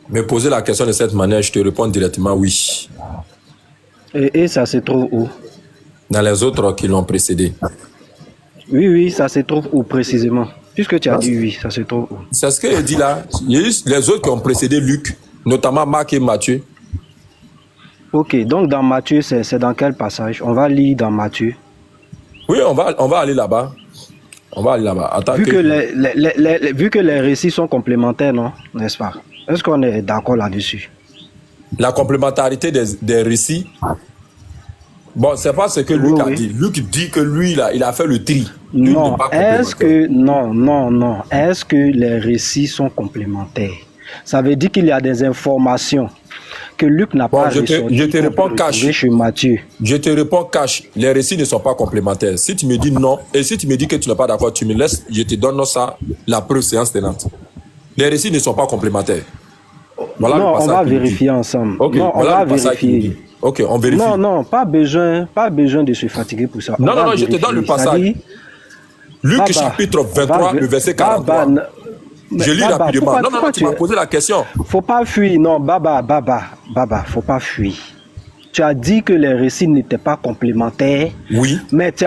Me poser la question de cette manière, je te réponds directement oui. Et ça se trouve où? Dans les autres qui l'ont précédé. Oui, ça se trouve où précisément? Puisque tu as dit oui, ça se trouve où? C'est ce que je dis là. Il y a eu les autres qui ont précédé Luc, notamment Marc et Matthieu. Ok, donc dans Matthieu, c'est dans quel passage? On va lire dans Matthieu. Oui, on va aller là-bas. On va aller là-bas. Attends Vu que les récits sont complémentaires, non? N'est-ce pas? Est-ce qu'on est d'accord là-dessus? La complémentarité des récits. Bon, c'est pas ce que Luc a dit. Luc dit que lui, là, il a fait le tri. Non, est-ce que... Non. Est-ce que les récits sont complémentaires? Ça veut dire qu'il y a des informations que Luc n'a pas ressorties. Je te réponds cash. Chez Matthieu. Je te réponds cash. Les récits ne sont pas complémentaires. Si tu me dis non, et si tu me dis que tu n'es pas d'accord, tu me laisses, je te donne ça, la preuve séance tenante. Les récits ne sont pas complémentaires. Voilà non, on va vérifier ensemble. Okay, non, voilà on va vérifier. Ok, on vérifie. Non, pas besoin de se fatiguer pour ça. Non, je te donne le passage. Luc chapitre 23, le verset 43. Je lis rapidement. Non, tu m'as posé la question. Faut pas fuir. Non, Baba, faut pas fuir. Tu as dit que les récits n'étaient pas complémentaires. Oui. Mais tu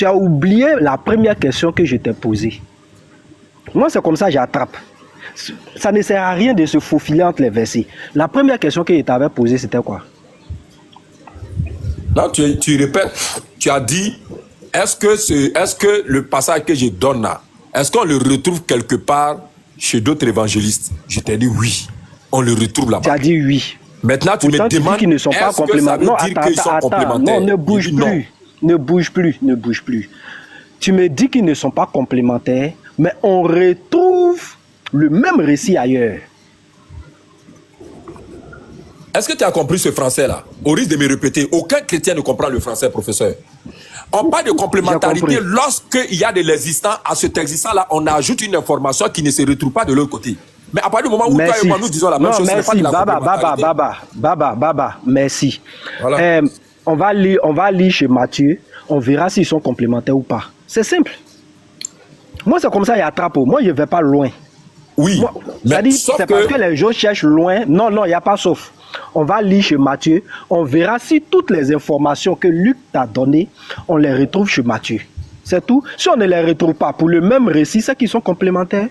as oublié la première question que je t'ai posée. Moi, c'est comme ça que j'attrape. Ça ne sert à rien de se faufiler entre les versets. La première question que je t'avais posée, c'était quoi? Là, tu répètes, tu as dit, est-ce que le passage que je donne là, est-ce qu'on le retrouve quelque part chez d'autres évangélistes? Je t'ai dit oui, on le retrouve là-bas. Tu as dit oui. Maintenant, tu me demandes, qu'ils ne sont pas complémentaires. Non, attends, non, ne bouge plus. Ne bouge plus. Tu me dis qu'ils ne sont pas complémentaires, mais on retrouve le même récit ailleurs. Est-ce que tu as compris ce français-là? Au risque de me répéter, aucun chrétien ne comprend le français, professeur. On parle de complémentarité lorsqu'il y a de l'existant. À cet existant-là, on ajoute une information qui ne se retrouve pas de l'autre côté. Mais à partir du moment où toi et moi nous disons la même chose, ce n'est pas de la complémentarité. Baba, merci. Voilà. On va lire chez Matthieu, on verra s'ils sont complémentaires ou pas. C'est simple. Moi, c'est comme ça, il y a trapeau. Moi, je ne vais pas loin. Oui, mais c'est parce que les gens cherchent loin. Non, il n'y a pas sauf. On va lire chez Matthieu. On verra si toutes les informations que Luc t'a données, on les retrouve chez Matthieu. C'est tout. Si on ne les retrouve pas pour le même récit, c'est qu'ils sont complémentaires.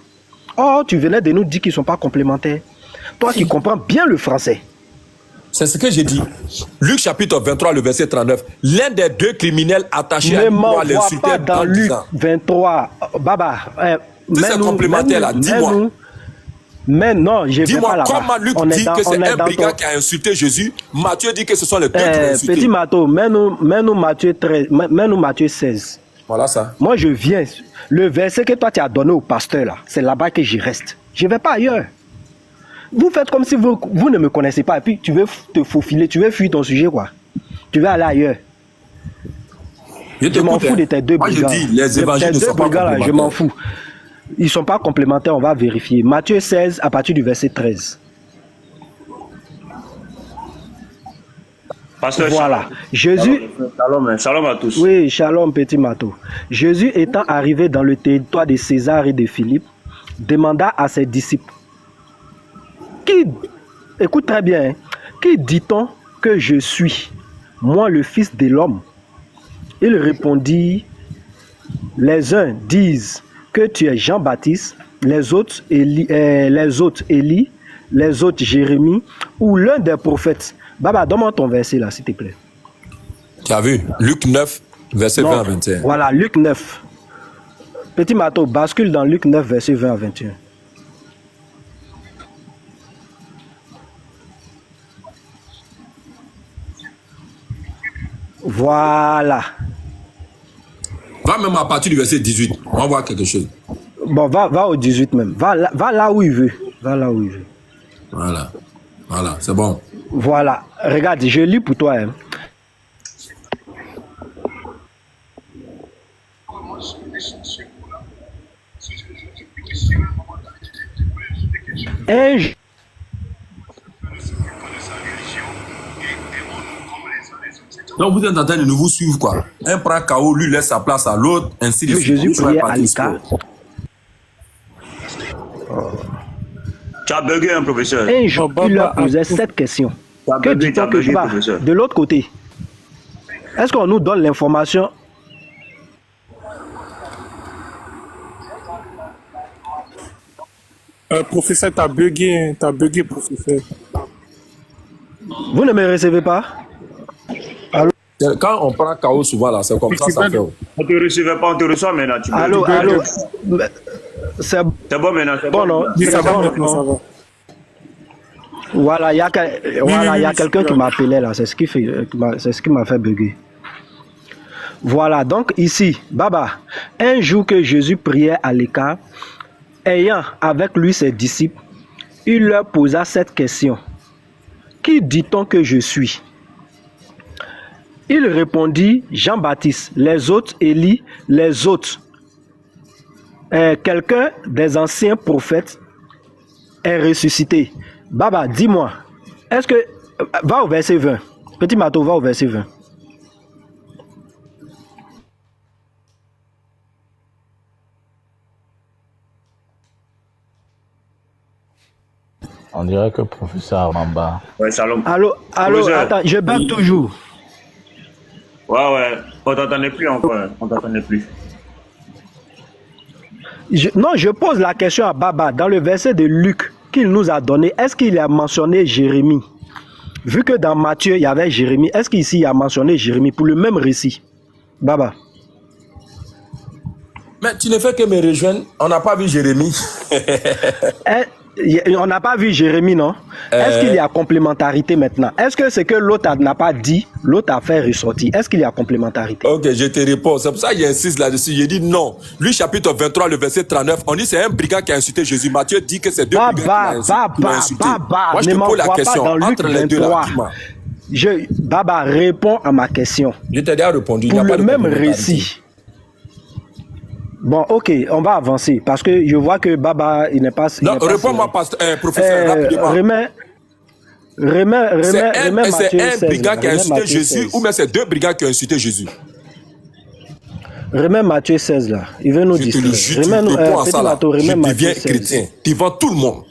Oh, tu venais de nous dire qu'ils ne sont pas complémentaires. Toi qui comprends bien le français. C'est ce que j'ai dit. Luc chapitre 23, le verset 39. L'un des deux criminels attachés à moi l'insultait dans Luc 23. Baba. C'est complémentaire là, dis-moi. Mais non, je vais pas là-bas. Dis-moi comment Luc dit que c'est un brigand qui a insulté Jésus. Matthieu dit que ce sont les deux qui ont insulté. Petit Mato, mets-nous Matthieu 13, mets-nous Matthieu 16. Voilà ça. Moi je viens. Le verset que toi tu as donné au pasteur là, c'est là-bas que j'y reste. Je ne vais pas ailleurs. Vous faites comme si vous ne me connaissez pas et puis tu veux te faufiler, tu veux fuir ton sujet quoi. Tu veux aller ailleurs. Je m'en fous de tes deux brigands. Moi je dis, les évangiles ne sont pas complémentaires. Je m'en fous. Ils ne sont pas complémentaires, on va vérifier. Matthieu 16 à partir du verset 13. Pasteur, voilà. Jésus. Shalom à tous. Oui, shalom, petit Mato. Jésus étant arrivé dans le territoire de César et de Philippe, demanda à ses disciples, écoute très bien, hein, qui dit-on que je suis, moi le Fils de l'homme? Il répondit, les uns disent que tu es Jean-Baptiste, les autres Élie, les autres Jérémie, ou l'un des prophètes. Baba, donne-moi ton verset là, s'il te plaît. Tu as vu? Luc 9, verset 20 à 21. Voilà, Luc 9. Petit Mato, bascule dans Luc 9, verset 20 à 21. Voilà. Va même à partir du verset 18. On va voir quelque chose. Bon, va au 18 même. Va là où il veut. Va là où il veut. Voilà. Voilà, c'est bon. Voilà. Regarde, je lis pour toi. Hein. Donc vous êtes en train de nous suivre quoi. Un prend KO, lui laisse sa place à l'autre, ainsi de suite. Jésus priait à l'écart. Tu as bugué, hein, professeur. Un jour, il leur posait cette question. Que dit-on que professeur? De l'autre côté, est-ce qu'on nous donne l'information? Professeur, t'as bugué, professeur. Vous ne me recevez pas? Allô? Quand on prend KO souvent là, c'est comme ça fait. On te recevait pas, on te reçoit maintenant. Tu allô. C'est bon maintenant, c'est bon, non? Oui, ça va maintenant, ça va. Voilà, il y a quelqu'un qui m'appelait là, c'est ce qui m'a fait bugger. Voilà, donc ici, Baba, un jour que Jésus priait à l'écart, ayant avec lui ses disciples, il leur posa cette question. Qui dit-on que je suis? Il répondit, Jean-Baptiste, les autres Élie, les autres. Quelqu'un des anciens prophètes est ressuscité. Baba, dis-moi, est-ce que... Va au verset 20. Petit Mato, va au verset 20. On dirait que professeur Mamba. Ouais, Shalom. Allô, attends, je bug toujours. Ouais, on t'entendait plus encore, on t'entendait plus. Non, je pose la question à Baba. Dans le verset de Luc qu'il nous a donné, est-ce qu'il a mentionné Jérémie? Vu que dans Matthieu, il y avait Jérémie, est-ce qu'ici, il a mentionné Jérémie pour le même récit? Baba. Mais tu ne fais que me rejoindre. On n'a pas vu Jérémie. On n'a pas vu Jérémie, non? Est-ce qu'il y a complémentarité maintenant? Est-ce que ce que l'autre n'a pas dit, l'autre a fait ressortir? Est-ce qu'il y a complémentarité? Ok, je te réponds. C'est pour ça qu'il insiste là-dessus. Il dit non. Lui, chapitre 23, le verset 39, on dit c'est un brigand qui a insulté Jésus. Matthieu dit que c'est deux brigands qui l'ont insulté. Moi, je te pose la question. Entre les deux là, Baba, réponds à ma question. Je t'ai déjà répondu. Pour le même récit. Bon, ok, on va avancer parce que je vois que Baba, il n'est pas... Non, réponds-moi, professeur, rapidement. C'est un brigand qui a insulté Jésus ou bien c'est deux brigands qui ont insulté Jésus? Remets Matthieu 16 là, il veut nous dire. Je deviens chrétien devant tout le monde.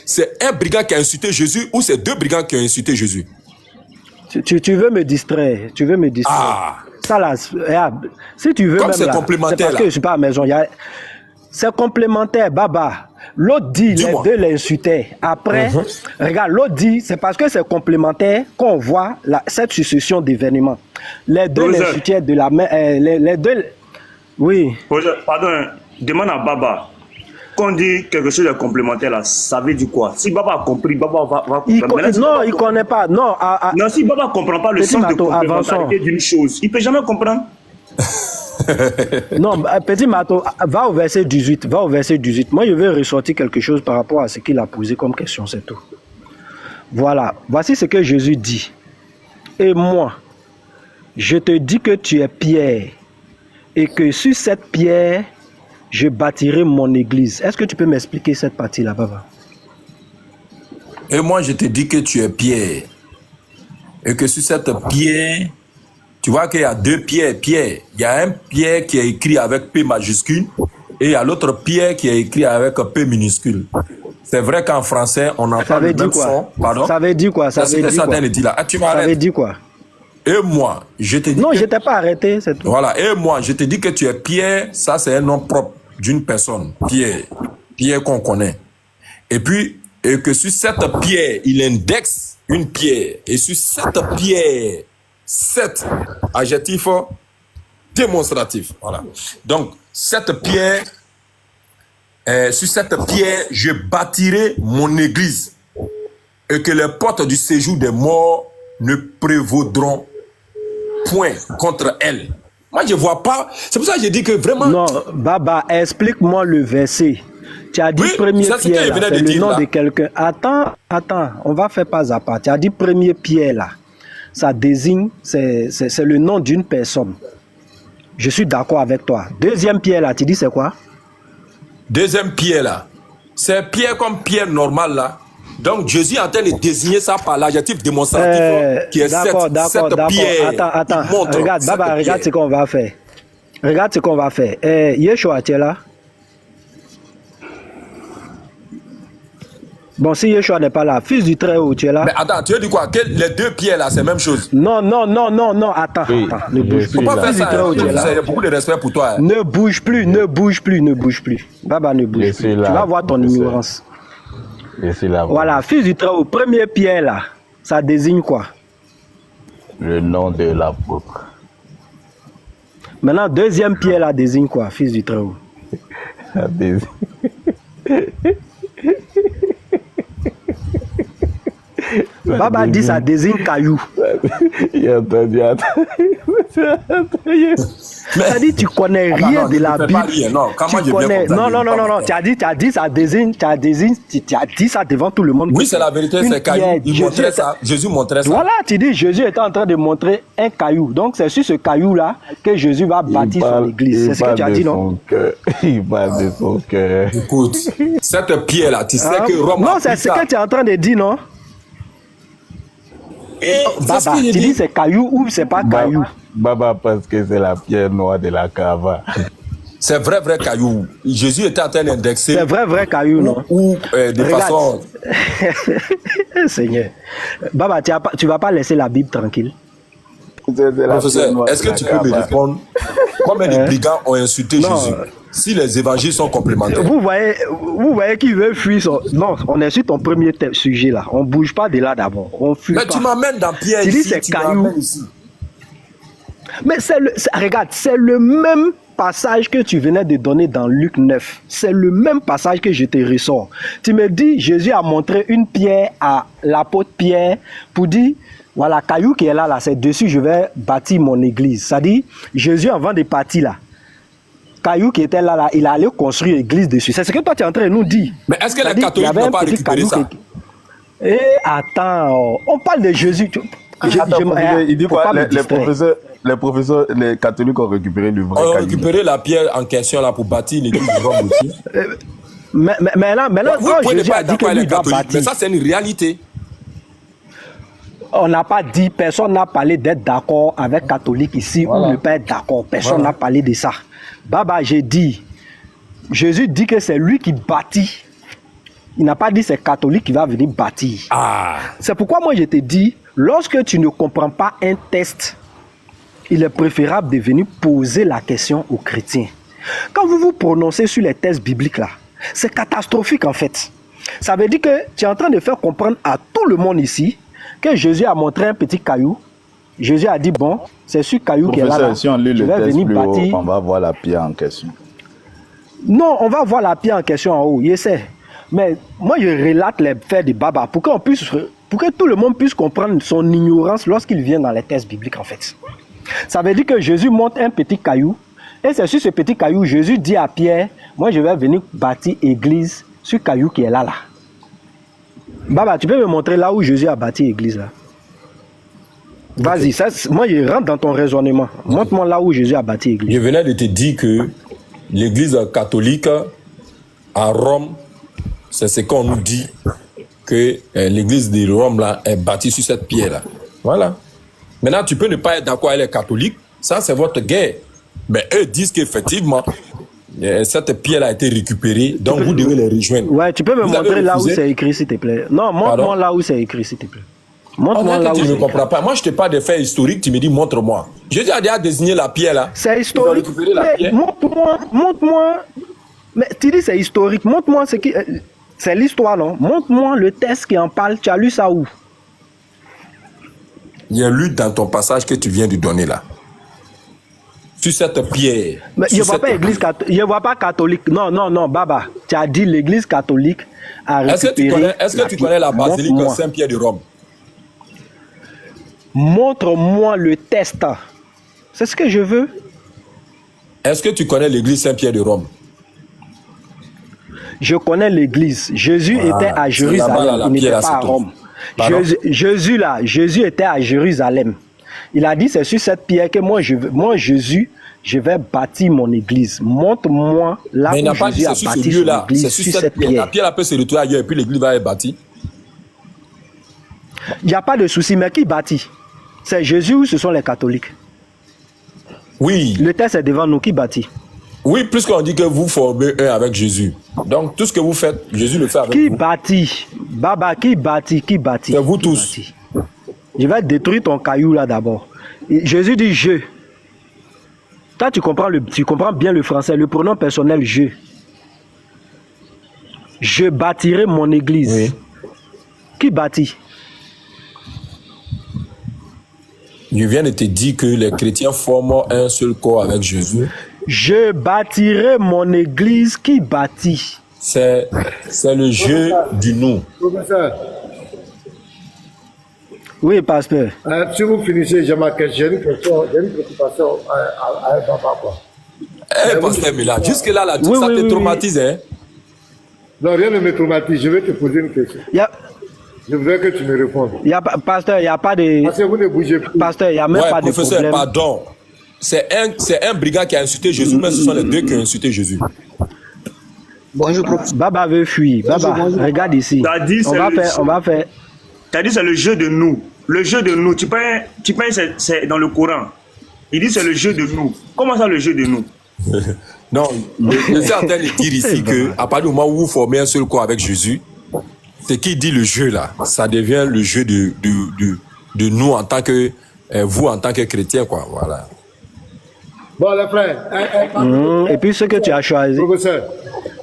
C'est un brigand qui a insulté Jésus ou c'est deux brigands qui ont insulté Jésus? Tu veux me distraire, Ah. Ça là, si tu veux comme même c'est là, complémentaire, c'est parce que je suis pas à la maison. C'est complémentaire, Baba. L'autre dit, les deux l'insultaient. Après, regarde, l'autre dit, c'est parce que c'est complémentaire qu'on voit cette succession d'événements. Les deux l'insultaient de la main. Les deux. Oui. Pardon, demande à Baba. Quand on dit quelque chose de complémentaire, là, ça veut dire quoi? Si Baba a compris, Baba va comprendre. Non, il ne connaît pas. Non, non, si Baba ne comprend pas le sens de complémentarité d'une chose, il ne peut jamais comprendre. Non, Petit Mato, va au verset 18. Moi, je vais ressortir quelque chose par rapport à ce qu'il a posé comme question, c'est tout. Voilà. Voici ce que Jésus dit. Et moi, je te dis que tu es Pierre, et que sur cette pierre, je bâtirai mon église. Est-ce que tu peux m'expliquer cette partie-là, Baba? Et moi, je te dis que tu es Pierre. Et que sur cette pierre, tu vois qu'il y a deux pierres. Il y a un pierre qui est écrit avec P majuscule et il y a l'autre pierre qui est écrit avec P minuscule. C'est vrai qu'en français, on entend le même son. Pardon? Ça veut dire quoi? Ça veut dire quoi? Et moi, je te dis... Non, je t'ai pas arrêté, c'est tout. Voilà, et moi, je te dis que tu es Pierre, ça c'est un nom propre d'une personne, Pierre qu'on connaît. Et puis, et que sur cette pierre, il indexe une pierre. Et sur cette pierre, 7 adjectifs démonstratifs. Voilà. Donc, cette pierre, sur cette pierre, je bâtirai mon église. Et que les portes du séjour des morts ne prévaudront point contre elle. Moi, je ne vois pas. C'est pour ça que je dis que vraiment... Non, Baba, explique-moi le verset. Tu as dit premier Pierre, là, c'est le nom de quelqu'un. Attends, on va faire pas à part. Tu as dit premier Pierre, là. Ça désigne, c'est le nom d'une personne. Je suis d'accord avec toi. Deuxième Pierre, là, tu dis c'est quoi? Deuxième Pierre, là. C'est Pierre comme Pierre normal, là. Donc, Jésus est en train de désigner ça par l'adjectif démonstratif qui est cette pierre. Attends. Regarde, Baba, regarde ce qu'on va faire. Yeshua, tu es là? Bon, si Yeshua n'est pas là, fils du Très-Haut, tu es là? Mais attends, tu veux dire quoi? Que les deux pierres là, c'est la même chose. Non, attends, Oui, ne bouge je plus. suis Faut pas là. faire Fils du ça. Très-Haut, tu es là. J'ai beaucoup de respect pour toi. Ne bouge plus. Baba, ne bouge Je plus. suis là, Tu vas voir ton professeur. ignorance. Je suis là. Voilà, fils du Très-Haut, première pierre là, ça désigne quoi? Le nom de l'apôtre. Maintenant, deuxième pierre là désigne quoi, fils du Très-Haut? Ça désigne- Baba dit ça désigne caillou. Il a entendu, Ça dit tu connais rien non, de ne la fais pas Bible. rien, non. Comment Tu je viens connais... comme ça, Non, je vais pas tu as dit ça désigne, tu as dit ça devant tout le monde. Oui, c'est la vérité, Une c'est caillou. pierre, Il montrait ça. Jésus montrait ça. Voilà, tu dis Jésus était en train de montrer un caillou. Donc c'est sur ce caillou là que Jésus va bâtir son église. C'est ce que tu as dit, non? Il parle de son cœur. Écoute, cette pierre là, tu sais Hein? que Rome Non, a c'est pris ce ça. que tu es en train de dire, non? C'est ce Baba, que j'ai tu dis dit. c'est caillou ou c'est pas caillou? Baba pense que c'est la pierre noire de la cava. C'est vrai caillou. Jésus était en train d'indexer. C'est vrai caillou, non? Ou de Regarde. façon. Seigneur. Baba, tu vas pas laisser la Bible tranquille. Professeur, est-ce que tu peux me répondre combien de brigands ont insulté Non. Jésus si les évangiles sont complémentaires? Vous voyez qu'il veut fuir son... Non, on est sur ton premier sujet là. On bouge pas de là d'abord. On fuit Mais pas. tu m'amènes dans Pierre Tu dis ici, c'est tu caillou. m'amènes ici. Mais regarde, c'est le même passage que tu venais de donner dans Luc 9. C'est le même passage que je te ressors. Tu me dis, Jésus a montré une pierre à l'apôtre Pierre pour dire, voilà, caillou qui est là, c'est dessus, je vais bâtir mon église. Ça dit, Jésus, avant de partir là, caillou qui était là, il allait construire l'église dessus. C'est ce que toi tu es en train de nous dire. Mais est-ce que Ça les dit, il y catholiques avait n'ont un pas petit récupéré caillou ça? Eh, attends, on parle de Jésus. Il dit faut quoi? pas me Les distraire. professeurs, les catholiques ont récupéré le vrai On a caillou. récupéré la pierre en question là pour bâtir l'église de Rome aussi. Mais là, Vous quand pouvez ne Jésus pas a être dit que d'accord avec lui les va catholiques, mais bâtir, ça c'est une réalité. on n'a pas dit, personne n'a parlé d'être d'accord avec catholique ici ou ne pas être d'accord. Personne n'a parlé de ça. Baba, j'ai dit, Jésus dit que c'est lui qui bâtit. Il n'a pas dit c'est catholique qui va venir bâtir. Ah, C'est pourquoi moi je te dis, lorsque tu ne comprends pas un texte, il est préférable de venir poser la question aux chrétiens. Quand vous vous prononcez sur les textes bibliques là, c'est catastrophique en fait. Ça veut dire que tu es en train de faire comprendre à tout le monde ici que Jésus a montré un petit caillou. Jésus a dit, bon, c'est ce caillou qui est là. Professeur, si on lit je le vais texte venir plus haut, bâtir. on va voir la pierre en question. Non, on va voir la pierre en question en haut, je sais. Mais moi, je relate les faits de Baba pour que tout le monde puisse comprendre son ignorance lorsqu'il vient dans les textes bibliques, en fait. Ça veut dire que Jésus monte un petit caillou, et c'est sur ce petit caillou, Jésus dit à Pierre, moi, je vais venir bâtir église sur caillou qui est là. Baba, tu peux me montrer là où Jésus a bâti l'église, là? Vas-y, moi, je rentre dans ton raisonnement. Montre-moi là où Jésus a bâti l'église. je venais de te dire que l'église catholique à Rome, c'est ce qu'on nous dit que l'église de Rome là est bâtie sur cette pierre là. Voilà. Maintenant, tu peux ne pas être d'accord avec les catholiques, ça c'est votre guerre. Mais eux disent qu'effectivement, cette pierre a été récupérée, donc vous devez les rejoindre. Ouais, tu peux me Vous avez montrer là où refusé? c'est écrit, s'il te plaît. Non, montre-moi Pardon? là où c'est écrit, s'il te plaît. On Montre-moi là dirait où que tu c'est ne écrit. comprends pas. Moi, je te parle des faits historiques, tu me dis montre-moi. Jésus a déjà désigné la pierre là. C'est Ils historique. ont récupéré la Mais pierre. montre-moi. Mais tu dis c'est historique. Montre-moi ce qui. C'est l'histoire, non? Montre-moi le texte qui en parle. Tu as lu ça où? Il y a lu dans ton passage que tu viens de donner là. Sur cette pierre. Mais sur je ne vois cette- pas église catholique. Je vois pas catholique. Non, Baba. Tu as dit l'église catholique a Est-ce récupéré. que tu connais la basilique Montre-moi. Saint-Pierre de Rome? Montre-moi le texte. C'est ce que je veux. Est-ce que tu connais l'église Saint-Pierre de Rome? Je connais l'église. Jésus Ah, était à c'est Jérusalem. là-bas, là, la Il n'était pierre, là, pas à c'est Rome. Pardon? Jésus était à Jérusalem. Il a dit, c'est sur cette pierre que moi, Jésus, je vais bâtir mon église. Montre-moi là Mais il où n'a pas dit Jésus a c'est sur ce bâti son lieu-là. église, C'est sur cette pierre. La pierre là peut se retrouver ailleurs et puis l'église va être bâtie. Il n'y a pas de souci, mais qui bâtit? C'est Jésus ou ce sont les catholiques? Oui. Le texte est devant nous, qui bâtit? Oui, puisqu'on dit que vous formez un avec Jésus. Donc, tout ce que vous faites, Jésus le fait avec Qui vous. bâtit? Baba, qui bâtit? C'est vous Qui tous. bâtit? Je vais détruire ton caillou là d'abord. Jésus dit je. Toi, tu comprends bien le français, le pronom personnel je. Je bâtirai mon église. Oui. Qui bâtit? Je viens de te dire que les chrétiens forment un seul corps avec Jésus. Je bâtirai mon église. Qui bâtit? C'est le jeu du nous. Professeur, Oui, pasteur. si vous finissez, j'ai ma question, j'ai une préoccupation à un papa, quoi. Eh, pasteur Mila, jusque-là, là, Oui, ça oui, te oui, traumatise, hein? Non, rien ne me traumatise, je vais te poser une question. Je voudrais que tu me répondes. Pasteur, il n'y a pas de... Parce que vous ne bougez plus. Pasteur, il n'y a même Ouais, pas de professeur, problème. pardon. C'est un brigand qui a insulté Jésus, mais ce sont les deux qui ont insulté Jésus. Bonjour, professeur. Baba veut fuir. Baba, regarde ici. T'as dit, On va faire... T'as dit c'est le jeu de nous. Le jeu de nous. Tu penses c'est dans le Coran. Il dit c'est le jeu de nous. Comment ça le jeu de nous? Non, je suis en train de dire ici que à partir du moment où vous formez un seul corps avec Jésus, ce qui dit le jeu là, ça devient le jeu de nous en tant que vous en tant que chrétiens, quoi. Voilà. Bon, les frères, Et puis ce que tu as choisi. professeur,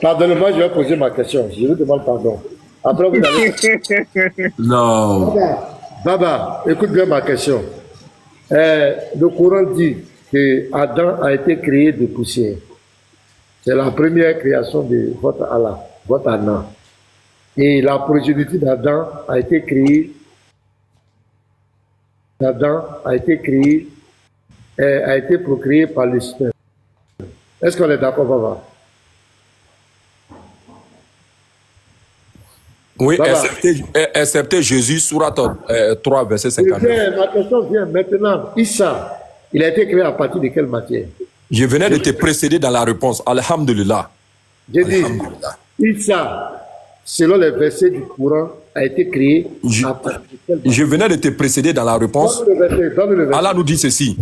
pardonnez-moi, je vais poser ma question. Je vous demande pardon. Après, vous allez... Non. Baba, écoute bien ma question. Le Coran dit que Adam a été créé de poussière. C'est la première création de votre Allah, votre Anna. Et la progéniture d'Adam a été créée. Adam a été créé, a été procréé par le sperme. Est-ce qu'on est d'accord, Baba? Oui, Baba. excepté Jésus, Sourate 3, verset 59. Ma question vient maintenant. Issa, il a été créé à partir de quelle matière? Je venais de te précéder dans la réponse. Alhamdulillah. J'ai dit, Alhamdulillah. Issa, selon les versets du Coran, a été créé à partir de quelle matière? Je venais de te précéder dans la réponse. Donne le verset. Allah nous dit ceci.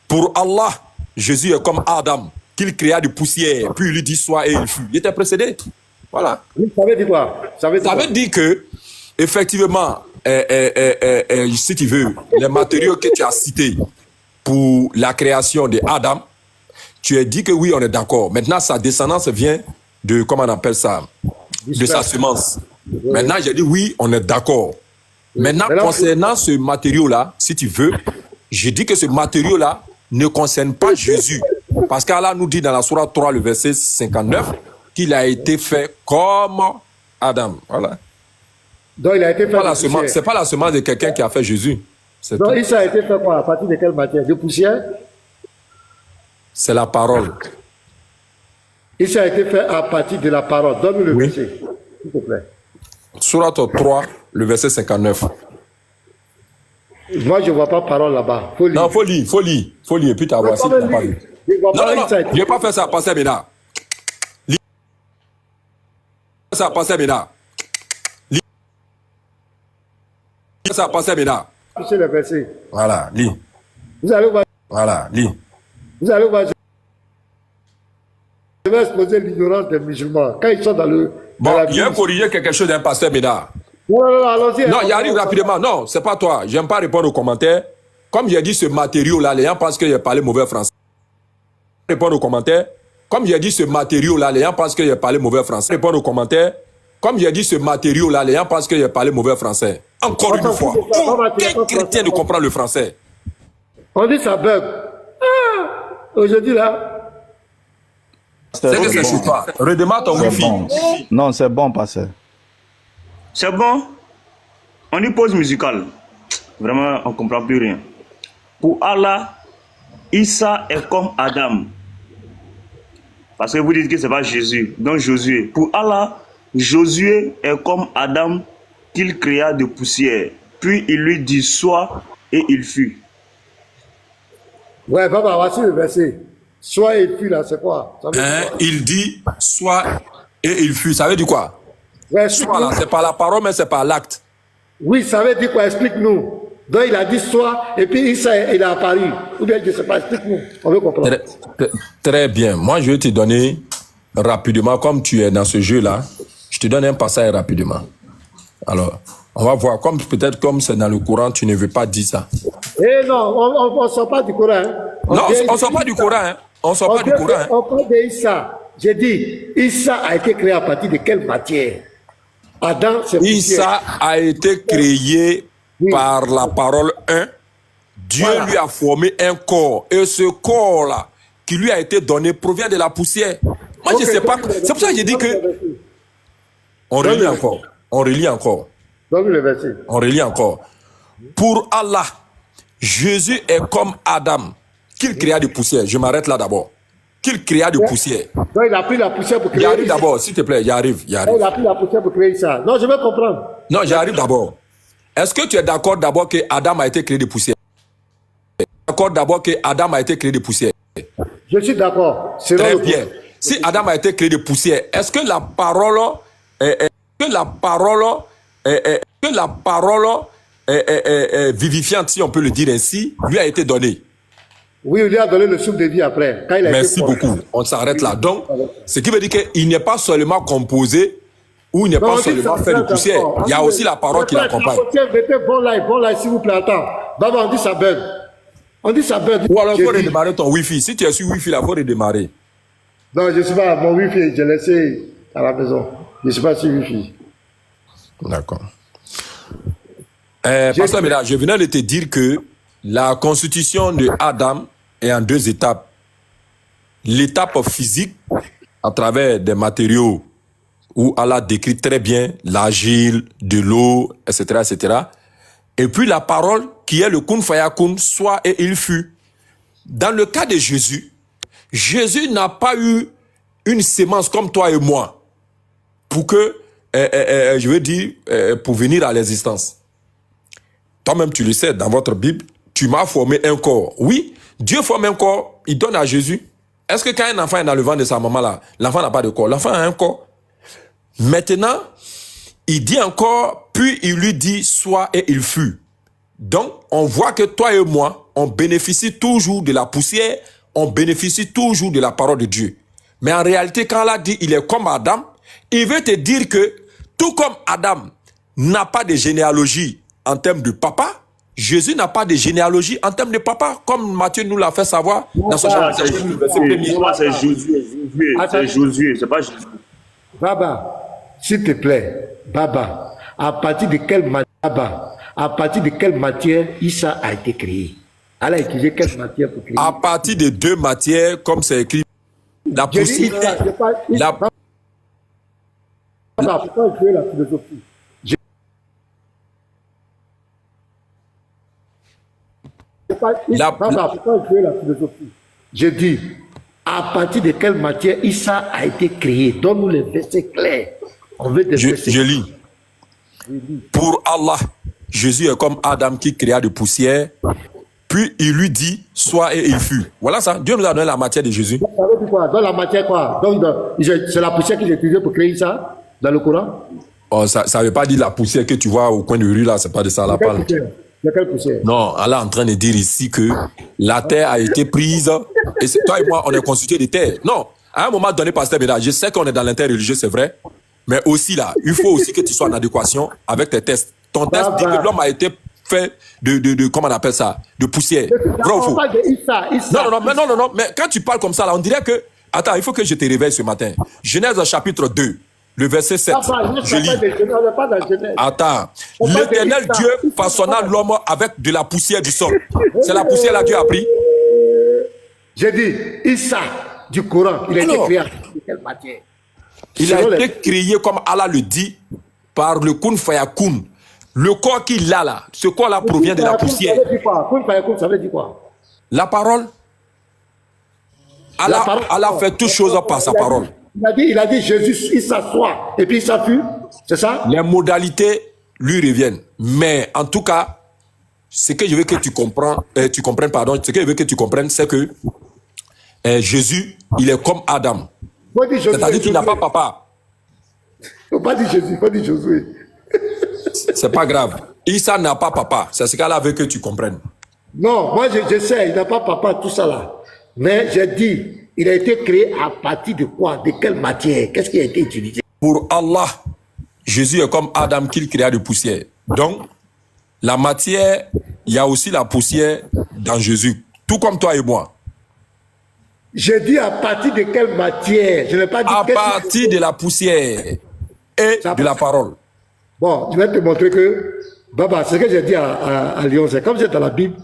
Pour Allah, Jésus est comme Adam, qu'il créa de poussière, puis il lui dit sois et il fut. Il était précédé. Voilà. Ça veut dire quoi? Ça veut dire que, effectivement, si tu veux, les matériaux que tu as cités pour la création de Adam, tu as dit que oui, on est d'accord. Maintenant, sa descendance vient de, comment on appelle ça, de sa semence. Maintenant, j'ai dit oui, on est d'accord. Maintenant, concernant ce matériau-là, si tu veux, j'ai dit que ce matériau-là ne concerne pas Jésus. Parce qu'Allah nous dit dans la Sourate 3, le verset 59, qu'il a été fait comme Adam. Voilà. Donc, il a été fait c'est pas la semence de quelqu'un qui a fait Jésus. Donc, Issa a été fait quoi? À partir de quelle matière? De poussière? C'est la parole. Issa a été fait à partir de la parole. Donne-nous le verset, s'il te plaît. Sourate 3, le verset 59. Moi, je ne vois pas parole là-bas. Faut lire. Non, faut lire, et puis t'as voir si tu n'as pas lu. Non, je vais pas faire ça, passer maintenant. Lis ça, passer maintenant. Lis ça, passer maintenant. Touchez le verset. Voilà, lis. Vous allez voir. Voilà, lis. Vous allez voir. Je vais exposer l'ignorance des musulmans. Quand ils sont dans le... Bon, il a corrigé quelque chose d'un pasteur Médard. Non, allons-y. Non, il arrive rapidement. Non, c'est pas toi. J'aime pas répondre aux commentaires. Comme j'ai dit ce matériau-là, les gens pensent que j'ai parlé mauvais français. Répondre aux commentaires. Comme j'ai dit ce matériau-là, les gens pensent que j'ai parlé mauvais français. Répondre aux commentaires. Comme j'ai dit ce matériau-là, les gens pensent que j'ai parlé mauvais français. Encore une fois, aucun chrétien ne comprend le français. On dit ça bug. Aujourd'hui là. C'est que c'est chez toi. Redémarre ton wifi. Bon. Non, c'est bon, pasteur. C'est bon. On y pause musicale. Vraiment, on ne comprend plus rien. Pour Allah, Issa est comme Adam. Parce que vous dites que ce n'est pas Jésus. Donc Josué. Pour Allah, Josué est comme Adam qu'il créa de poussière. Puis il lui dit sois et il fut. Ouais, papa, voici le verset. Sois et fut là, c'est quoi? Ça veut dire quoi? Il dit soit et il fut. Ça veut dire quoi? Ouais, Soit là, c'est pas la parole, mais c'est pas l'acte. oui, ça veut dire quoi? Explique-nous. Donc il a dit soit, et puis Issa, il a apparu. Ou bien je ne sais pas, explique-nous, on veut comprendre. Très bien. Moi, je vais te donner rapidement, comme tu es dans ce jeu-là, je te donne un passage rapidement. Alors, on va voir, peut-être comme c'est dans le Coran, tu ne veux pas dire ça. Eh non, on ne sort pas du Coran. Hein. Non, on ne sort pas du Coran. Hein. On ne sort pas du Coran. Hein. On parle d'Issa. J'ai dit, Issa a été créé à partir de quelle matière? Adam, c'est Issa a été créé par la parole 1. Dieu lui a formé un corps. Et ce corps-là, qui lui a été donné, provient de la poussière. Moi, je ne sais pas. C'est pour ça que j'ai dit que... On relit encore. On relit encore. Donne le verset. On relit encore. Pour Allah, Jésus est comme Adam, qu'il créa de poussière. Je m'arrête là d'abord. Qu'il créa de poussière. Donc il a pris la poussière pour créer. J'arrive d'abord, s'il te plaît, j'arrive. Il a pris la poussière pour créer ça. Non, je veux comprendre. Non, j'arrive d'abord. Est-ce que tu es d'accord d'abord que Adam a été créé de poussière? D'accord d'abord que Adam a été créé de poussière? Je suis d'accord. Très bien. Si Adam a été créé de poussière, est-ce que la parole vivifiante, si on peut le dire ainsi, lui a été donnée? Oui, il lui a donné le souffle de vie après. Quand il a Merci beaucoup. On s'arrête là. Donc, ce qui veut dire qu'il n'est pas seulement composé ou il n'est pas seulement fait de poussière. Il y a aussi la parole qui l'accompagne. Bon live, s'il vous plaît, attends. Baba, on dit ça bug. On dit ça bug. Ou alors, il faut redémarrer ton Wi-Fi. Si tu es sur Wi-Fi, là, il faut redémarrer. Non, je ne sais pas. Mon Wi-Fi, j'ai laissé à la maison. Je ne suis pas sur Wi-Fi. D'accord. Pasteur Mela, je venais de te dire que la constitution de Adam est en 2 étapes. L'étape physique, à travers des matériaux où Allah décrit très bien l'argile, de l'eau, etc., etc. Et puis la parole qui est le kun fayakun, soit et il fut. Dans le cas de Jésus, Jésus n'a pas eu une sémence comme toi et moi pour que, je veux dire, pour venir à l'existence. Toi-même, tu le sais, dans votre Bible, tu m'as formé un corps. Oui, Dieu forme un corps, il donne à Jésus. Est-ce que quand un enfant est dans le ventre de sa maman là, l'enfant n'a pas de corps? L'enfant a un corps. Maintenant, il dit encore, puis il lui dit, soit et il fut. Donc, on voit que toi et moi, on bénéficie toujours de la poussière, on bénéficie toujours de la parole de Dieu. Mais en réalité, quand Allah dit, il est comme Adam, il veut te dire que, tout comme Adam n'a pas de généalogie en termes de papa, Jésus n'a pas de généalogie en termes de papa, comme Matthieu nous l'a fait savoir dans son chapitre. C'est Josué, c'est pas Jésus. Baba, s'il te plaît, Baba, à partir de quelle matière Issa a été créé? Elle a utilisé quelle matière pour créer? À partir de 2 matières, comme c'est écrit, la poussière. Baba, pourquoi jouer la philosophie? Baba, pourquoi jouer la philosophie? Je dis, à partir de quelle matière Issa a été créé? Donne-nous les versets clairs. On veut des versets. Je lis. Pour Allah, Jésus est comme Adam qui créa de poussière, puis il lui dit, soit et il fut. Voilà ça. Dieu nous a donné la matière de Jésus. Ça veut dire quoi? Dans la matière quoi? Donc, c'est la poussière qu'il a utilisée pour créer ça dans le Coran? Oh, ça ne veut pas dire la poussière que tu vois au coin de rue là, c'est pas de ça la parle. De quelle poussière? Non, Allah est en train de dire ici que la terre a été prise et toi et moi, on est constitués de terre. Non, à un moment donné, pasteur Béda, je sais qu'on est dans l'interreligieux, c'est vrai, mais aussi là, il faut aussi que tu sois en adéquation avec tes tests. Ton test dit que l'homme a été fait de comment on appelle ça, de poussière. Vrai ou faux? Non, mais quand tu parles comme ça là, on dirait que, attends, il faut que je te réveille ce matin. Genèse chapitre 2. Le verset 7, je lis. Attends. L'Éternel Dieu façonna l'homme avec de la poussière du sol. C'est la poussière là Dieu a pris. J'ai dit, Issa du Coran, il a été créé de quelle matière? Il a été créé, comme Allah le dit, par le kun fayakun. Le corps qu'il a là, ce corps-là provient de la poussière. Kun fayakun, ça veut dire quoi? La parole. Allah fait toutes choses par sa parole. Il a dit Jésus, il s'assoit et puis il s'appuie, c'est ça? Les modalités lui reviennent. Mais en tout cas, ce que je veux que tu comprennes, ce que je veux que tu comprennes, c'est que Jésus, il est comme Adam. C'est-à-dire qu'il n'a pas papa. Il ne faut pas dire Jésus, il faut dire Josué. C'est pas grave. Issa n'a pas papa. C'est ce qu'Allah veut que tu comprennes. Non, moi je sais, il n'a pas papa, tout ça là. Mais j'ai dit, il a été créé à partir de quoi? De quelle matière? Qu'est-ce qui a été utilisé? Pour Allah, Jésus est comme Adam qu'il créa de poussière. Donc, la matière, il y a aussi la poussière dans Jésus. Tout comme toi et moi. J'ai dit à partir de quelle matière? Je n'ai pas dit à partir de la poussière et de la parole. Bon, je vais te montrer que, Baba, c'est ce que j'ai dit à Lyon, c'est comme c'est dans la Bible.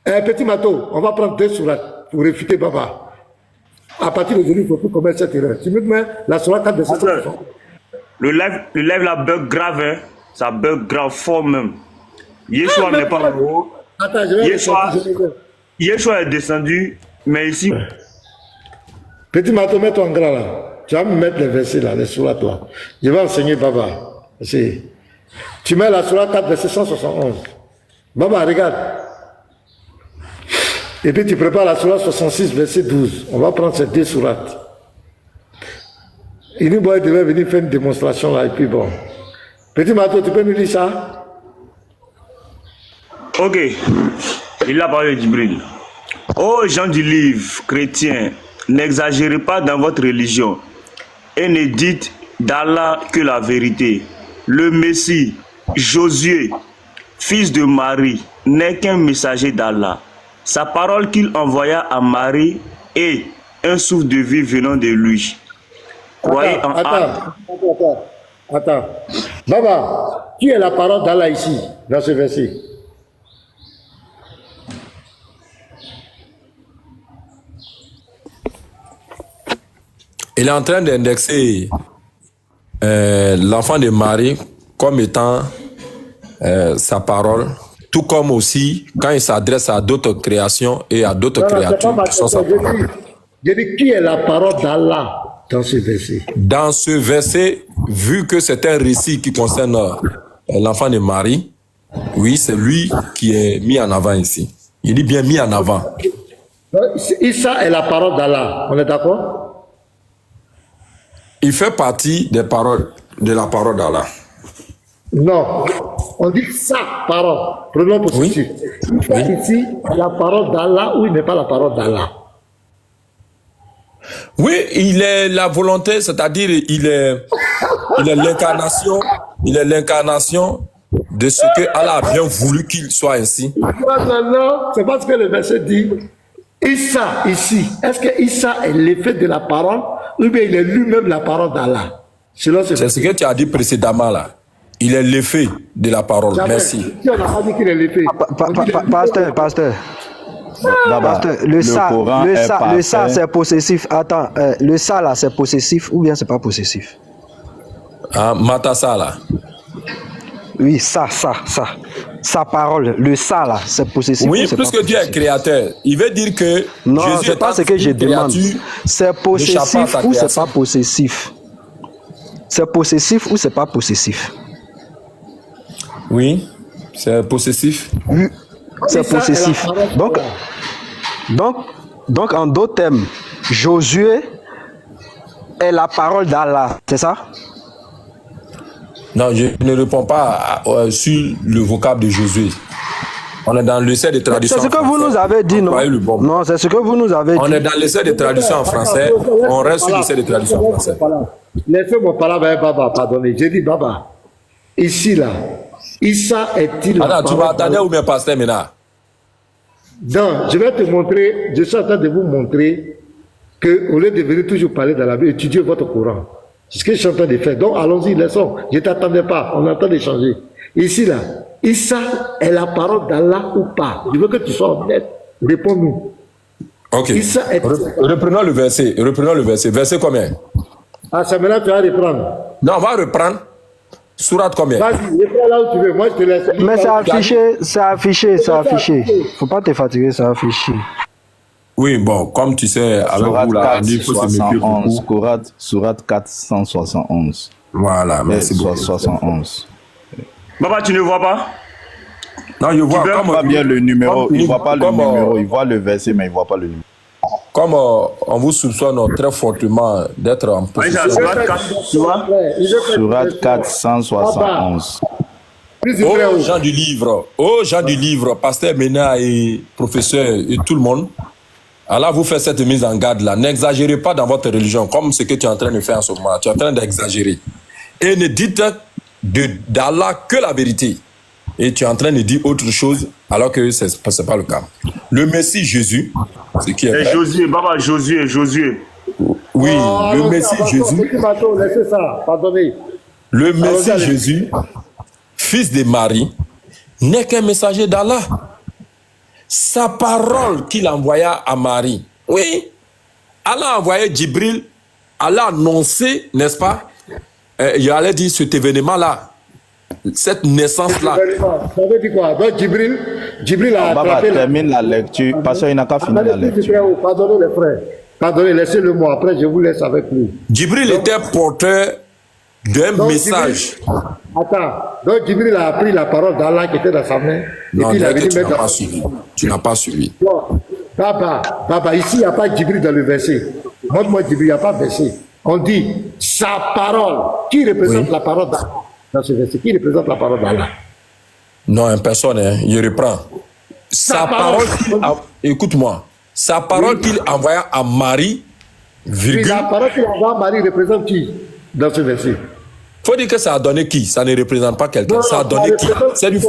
Petit Mato, on va prendre 2 sourates pour réfuter Baba. À partir d'aujourd'hui, il ne faut plus commettre cette erreur. Tu me mets la sourate 4 de 7. Le live là bug grave, hein. Ça bug grave fort même. Yeshua n'est pas en haut. Attends, je vais Yeshua est descendu, mais ici. Petit Mato, mets-toi en grand là. Tu vas me mettre les versets là, les sourates là. Je vais enseigner Baba. Tu mets la sourate 4, verset 171. Baba, regarde. Et puis tu prépares la sourate 66, verset 12. On va prendre ces 2 sourates. Il nous devait venir faire une démonstration là, et puis bon. Petit Mato, tu peux nous lire ça? Ok. Il a parlé de Djibril. Ô gens du livre chrétien, n'exagérez pas dans votre religion et ne dites d'Allah que la vérité. Le Messie, Josué, fils de Marie, n'est qu'un messager d'Allah. Sa parole qu'il envoya à Marie est un souffle de vie venant de lui. Croyez en Allah. Attends. Baba, qui est la parole d'Allah ici, dans ce verset? Il est en train d'indexer l'enfant de Marie comme étant sa parole, tout comme aussi quand il s'adresse à d'autres créations et à d'autres créatures qui sont sa parole. Je dis qui est la parole d'Allah dans ce verset? Dans ce verset, vu que c'est un récit qui concerne l'enfant de Marie, oui, c'est lui qui est mis en avant ici. Il est bien mis en avant. Issa est la parole d'Allah, on est d'accord? Il fait partie des paroles, de la parole d'Allah. Non, on dit sa parole, prenons possessif. Oui. Ici, la parole d'Allah ou il n'est pas la parole d'Allah? Oui, il est la volonté, c'est-à-dire il est l'incarnation, de ce que Allah a bien voulu qu'il soit ainsi. Non, c'est parce que le verset dit Issa ici. Est-ce que Issa est l'effet de la parole ou bien il est lui-même la parole d'Allah? C'est ce que tu as dit précédemment là. Il est l'effet de la parole. Jamais. Merci. Si on n'a pas dit qu'il est l'effet. Pasteur. Le ça c'est possessif. Attends, le ça là c'est possessif ou bien c'est pas possessif? Ah, Matassa là. Oui, ça. Sa parole, le ça là, c'est possessif. Oui, puisque Dieu est créateur. Il veut dire que non, Jésus c'est pas ce que je demande. C'est possessif ou c'est pas possessif? C'est possessif ou c'est pas possessif? Oui, c'est possessif. Oui, c'est possessif. Donc, en d'autres termes, Josué est la parole d'Allah, c'est ça? Non, je ne réponds pas sur le vocable de Josué. On est dans l'essai de traduction. C'est ce que vous nous avez dit, non? Non, c'est ce que vous nous avez dit. On est dans l'essai de traduction en français. On reste sur l'essai de traduction en français. Laissez-moi parler avec Baba, pardonnez. J'ai dit Baba. Ici, là, Issa est-il la parole? Tu vas attendre ou bien pasteur maintenant? Non, je vais te montrer, je suis en train de vous montrer qu'au lieu de venir toujours parler dans la Bible, étudier votre Coran. C'est ce que je suis en train de faire. Donc, allons-y, laissons. Je ne t'attendais pas. On est en train d'échanger. Ici, là, Issa est la parole d'Allah ou pas? Je veux que tu sois honnête. Réponds-nous. Ok. Reprenons le verset. Verset combien? Ah, ça maintenant, tu vas reprendre. Non, on va reprendre. Sourate combien? Vas-y, reprends là où tu veux. Moi, je te laisse. Mais c'est affiché. Faut pas te fatiguer, c'est affiché. Oui, bon, comme tu sais, avec vous là, il faut se méfier beaucoup. Sourate 471. Voilà, merci beaucoup. 71. Baba, tu ne vois pas? Non, je vois. Il voit bien le numéro. Il ne voit pas le numéro. Il voit le verset, mais il ne voit pas le numéro. Comme on vous soupçonne très fortement d'être en position. Sourate 471. Aux gens du livre, pasteur Mena et professeur et tout le monde, Allah vous fait cette mise en garde là. N'exagérez pas dans votre religion comme ce que tu es en train de faire en ce moment. Tu es en train d'exagérer. Et ne dites d'Allah que la vérité. Et tu es en train de dire autre chose alors que ce n'est pas le cas. Le Messie Jésus, ce qui est vrai. Josué, Baba, Josué. Oui, le Messie Jésus. Laissez ça, pardonnez. Le Messie Jésus, fils de Marie, n'est qu'un messager d'Allah. Sa parole qu'il envoya à Marie. Oui, Allah a envoyé Djibril, Allah a annoncé, n'est-ce pas? Il allait dire cet événement-là, cette naissance-là. Ça veut dire quoi? Donc Djibril a attrapé... termine la lecture, parce qu'il n'a qu'à finir la lecture. Pardonnez les frères. Pardonnez, laissez-le-moi. Après, je vous laisse avec lui. Djibril était porteur d'un message. Donc Djibril a pris la parole d'Allah qui était dans sa main. Non, tu n'as pas suivi. Tu n'as pas suivi. Baba, ici, il n'y a pas Djibril dans le verset. Montre-moi Djibril, il n'y a pas verset. On dit sa parole. Qui représente la parole d'Allah dans ce verset? Qui représente la parole d'Allah? Non, une personne, hein, il reprend. Sa parole, écoute-moi. Sa parole qu'il envoya à Marie, virgule. La parole qu'il envoie à Marie représente qui dans ce verset? Il faut dire que ça a donné qui? Ça ne représente pas quelqu'un. Ça a donné qui?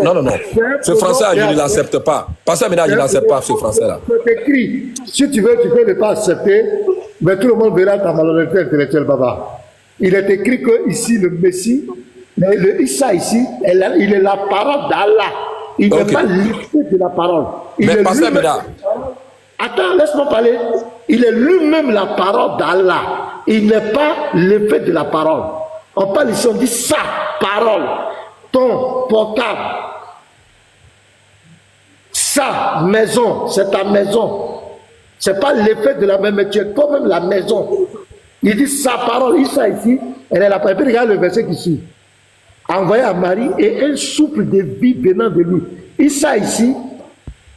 Non. Ce français-là, je ne l'accepte pas. Parce que maintenant, je n'accepte pas ce français-là. C'est écrit. Si tu veux, tu peux ne pas accepter, mais tout le monde verra ta malhonnêteté intellectuelle, Baba. Il est écrit que ici, le Messie, le Issa ici, il est la parole d'Allah. Il n'est pas l'effet de la parole. Mais pasteur Mena. Attends, laisse-moi parler. Il est lui-même la parole d'Allah. Il n'est pas l'effet de la parole. On parle ici, on dit sa parole, ton portable, sa maison, c'est ta maison. C'est pas l'effet de la même, mais tu es toi-même la maison. Il dit sa parole, Issa ici, elle est la parole. Regarde le verset qui suit. Envoyé à Marie et un souffle de vie venant de lui. Issa ici,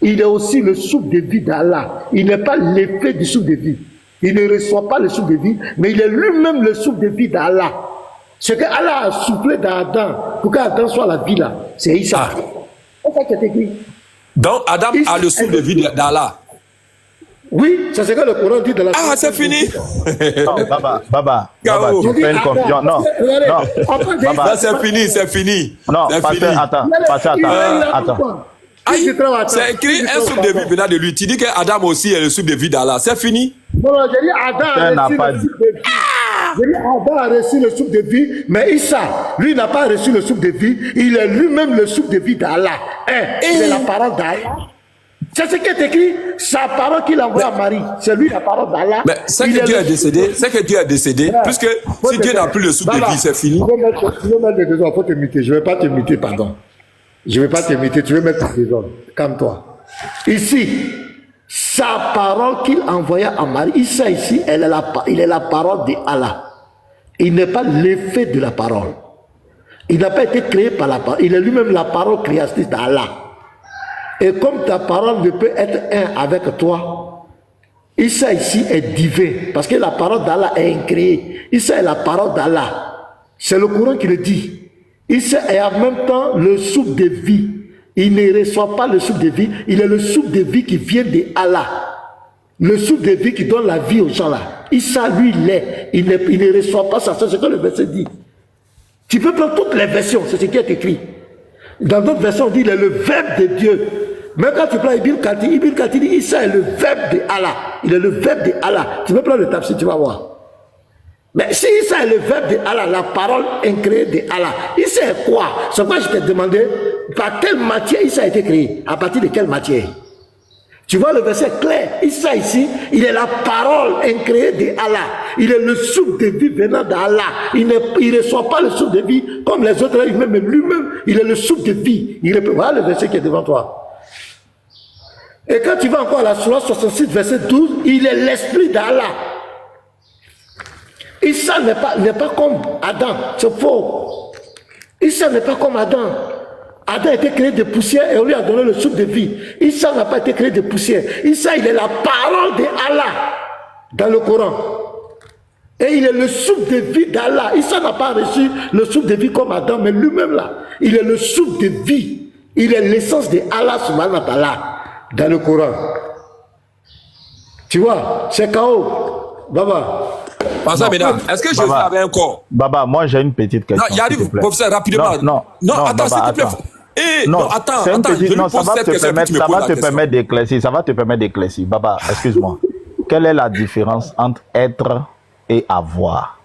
il est aussi le souffle de vie d'Allah. Il n'est pas l'effet du souffle de vie. Il ne reçoit pas le souffle de vie, mais il est lui-même le souffle de vie d'Allah. Ce que Allah a soufflé dans Adam pour qu'Adam soit la vie là, c'est Issa. C'est ça qui est écrit. Donc Adam a le souffle de vie d'Allah. Oui, c'est ce que le Coran dit de la... Ah, c'est fini. Non, Baba, tu fais une confusion. Non, Baba, c'est fini. Non, attends. C'est écrit un souffle de vie venant de lui. Tu dis qu'Adam aussi est le souffle de vie d'Allah. C'est fini. Non, j'ai dit Adam a reçu le souffle de vie. J'ai dit Adam a reçu le souffle de vie, mais Issa, lui n'a pas reçu le souffle de vie. Il est lui-même le souffle de vie d'Allah. Il est la parole d'Allah. C'est ce qui est écrit, sa parole qu'il envoie à Marie. C'est lui la parole d'Allah. Mais c'est que Dieu est décédé, puisque si Dieu n'a plus le souffle de vie, c'est fini. Tu veux mettre les deux hommes, il faut te muter. Je ne vais pas te muter, pardon. Je ne vais pas te muter, tu veux mettre les deux hommes. Calme-toi. Ici, sa parole qu'il envoya à Marie, ici, il est la parole d'Allah. Il n'est pas l'effet de la parole. Il n'a pas été créé par la parole. Il est lui-même la parole créatrice d'Allah. Et comme ta parole ne peut être un avec toi, Issa ici est divin, parce que la parole d'Allah est incréée. Issa est la parole d'Allah. C'est le Coran qui le dit. Issa est en même temps le souffle de vie. Il ne reçoit pas le souffle de vie, il est le souffle de vie qui vient de Allah. Le souffle de vie qui donne la vie aux gens là. Issa, lui, il l'est. Il ne reçoit pas ça. C'est ce que le verset dit. Tu peux prendre toutes les versions, c'est ce qui est écrit. Dans d'autres versions, on dit il est le verbe de Dieu. Même quand tu prends Ibn Kathir dit Issa est le verbe de Allah. Il est le verbe de Allah. Tu peux prendre le tafsir, tu vas voir. Mais si Issa est le verbe de Allah, la parole incréée de Allah, Issa est quoi? C'est quoi je t'ai demandé? Par quelle matière Issa a été créé? À partir de quelle matière? Tu vois le verset clair. Issa ici, il est la parole incréée de Allah. Il est le souffle de vie venant d'Allah. Il ne reçoit pas le souffle de vie comme les autres humains, mais lui-même, il est le souffle de vie. Voilà le verset qui est devant toi. Et quand tu vas encore à la Sourate 66, verset 12, il est l'esprit d'Allah. Issa n'est pas comme Adam, c'est faux. Issa n'est pas comme Adam. Adam a été créé de poussière et on lui a donné le souffle de vie. Issa n'a pas été créé de poussière. Issa, il est la parole de Allah dans le Coran. Et il est le souffle de vie d'Allah. Issa n'a pas reçu le souffle de vie comme Adam, mais lui-même là, il est le souffle de vie. Il est l'essence de Allah subhanahu wa ta'ala dans le Coran. Tu vois, c'est KO. Baba. Est-ce que Jésus avait un corps? Baba, moi j'ai une petite question. Non, il arrive, professeur, rapidement. Non, attends, s'il te plaît. Non, attends, ça va te permettre d'éclaircir. Ça va te permettre d'éclaircir. Baba, excuse-moi. Quelle est la différence entre être et avoir?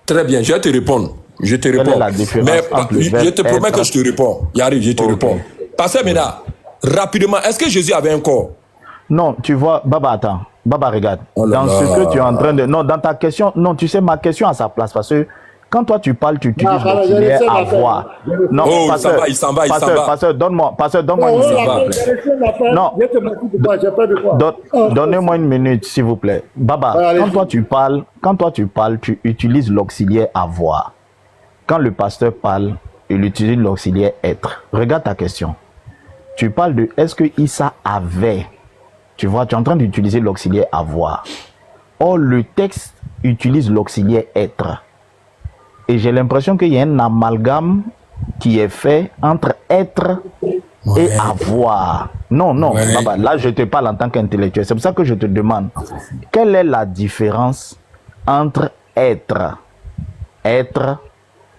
Très bien, je vais te répondre. Je te réponds. Quelle est la différence entre je te promets que je te réponds. Yariv, je te réponds. Pasteur Mena, rapidement, est-ce que Jésus avait un corps? Non, tu vois, Baba, attends. Baba, regarde. Dans ce que tu es en train de... Non, dans ta question... Non, tu sais, ma question à sa place. Parce que quand toi, tu parles, tu utilises l'auxiliaire avoir. Non, pasteur, il s'en va. Pasteur, donne-moi une minute. Non, donnez-moi une minute, s'il vous plaît. Baba, quand toi, tu parles, tu utilises l'auxiliaire avoir. Quand le pasteur parle, il utilise l'auxiliaire être. Regarde ta question. Tu parles de est-ce que Issa avait... Tu vois, tu es en train d'utiliser l'auxiliaire avoir. Or, le texte utilise l'auxiliaire être. Et j'ai l'impression qu'il y a un amalgame qui est fait entre être et avoir. Non, Baba, là, je te parle en tant qu'intellectuel. C'est pour ça que je te demande, quelle est la différence entre être,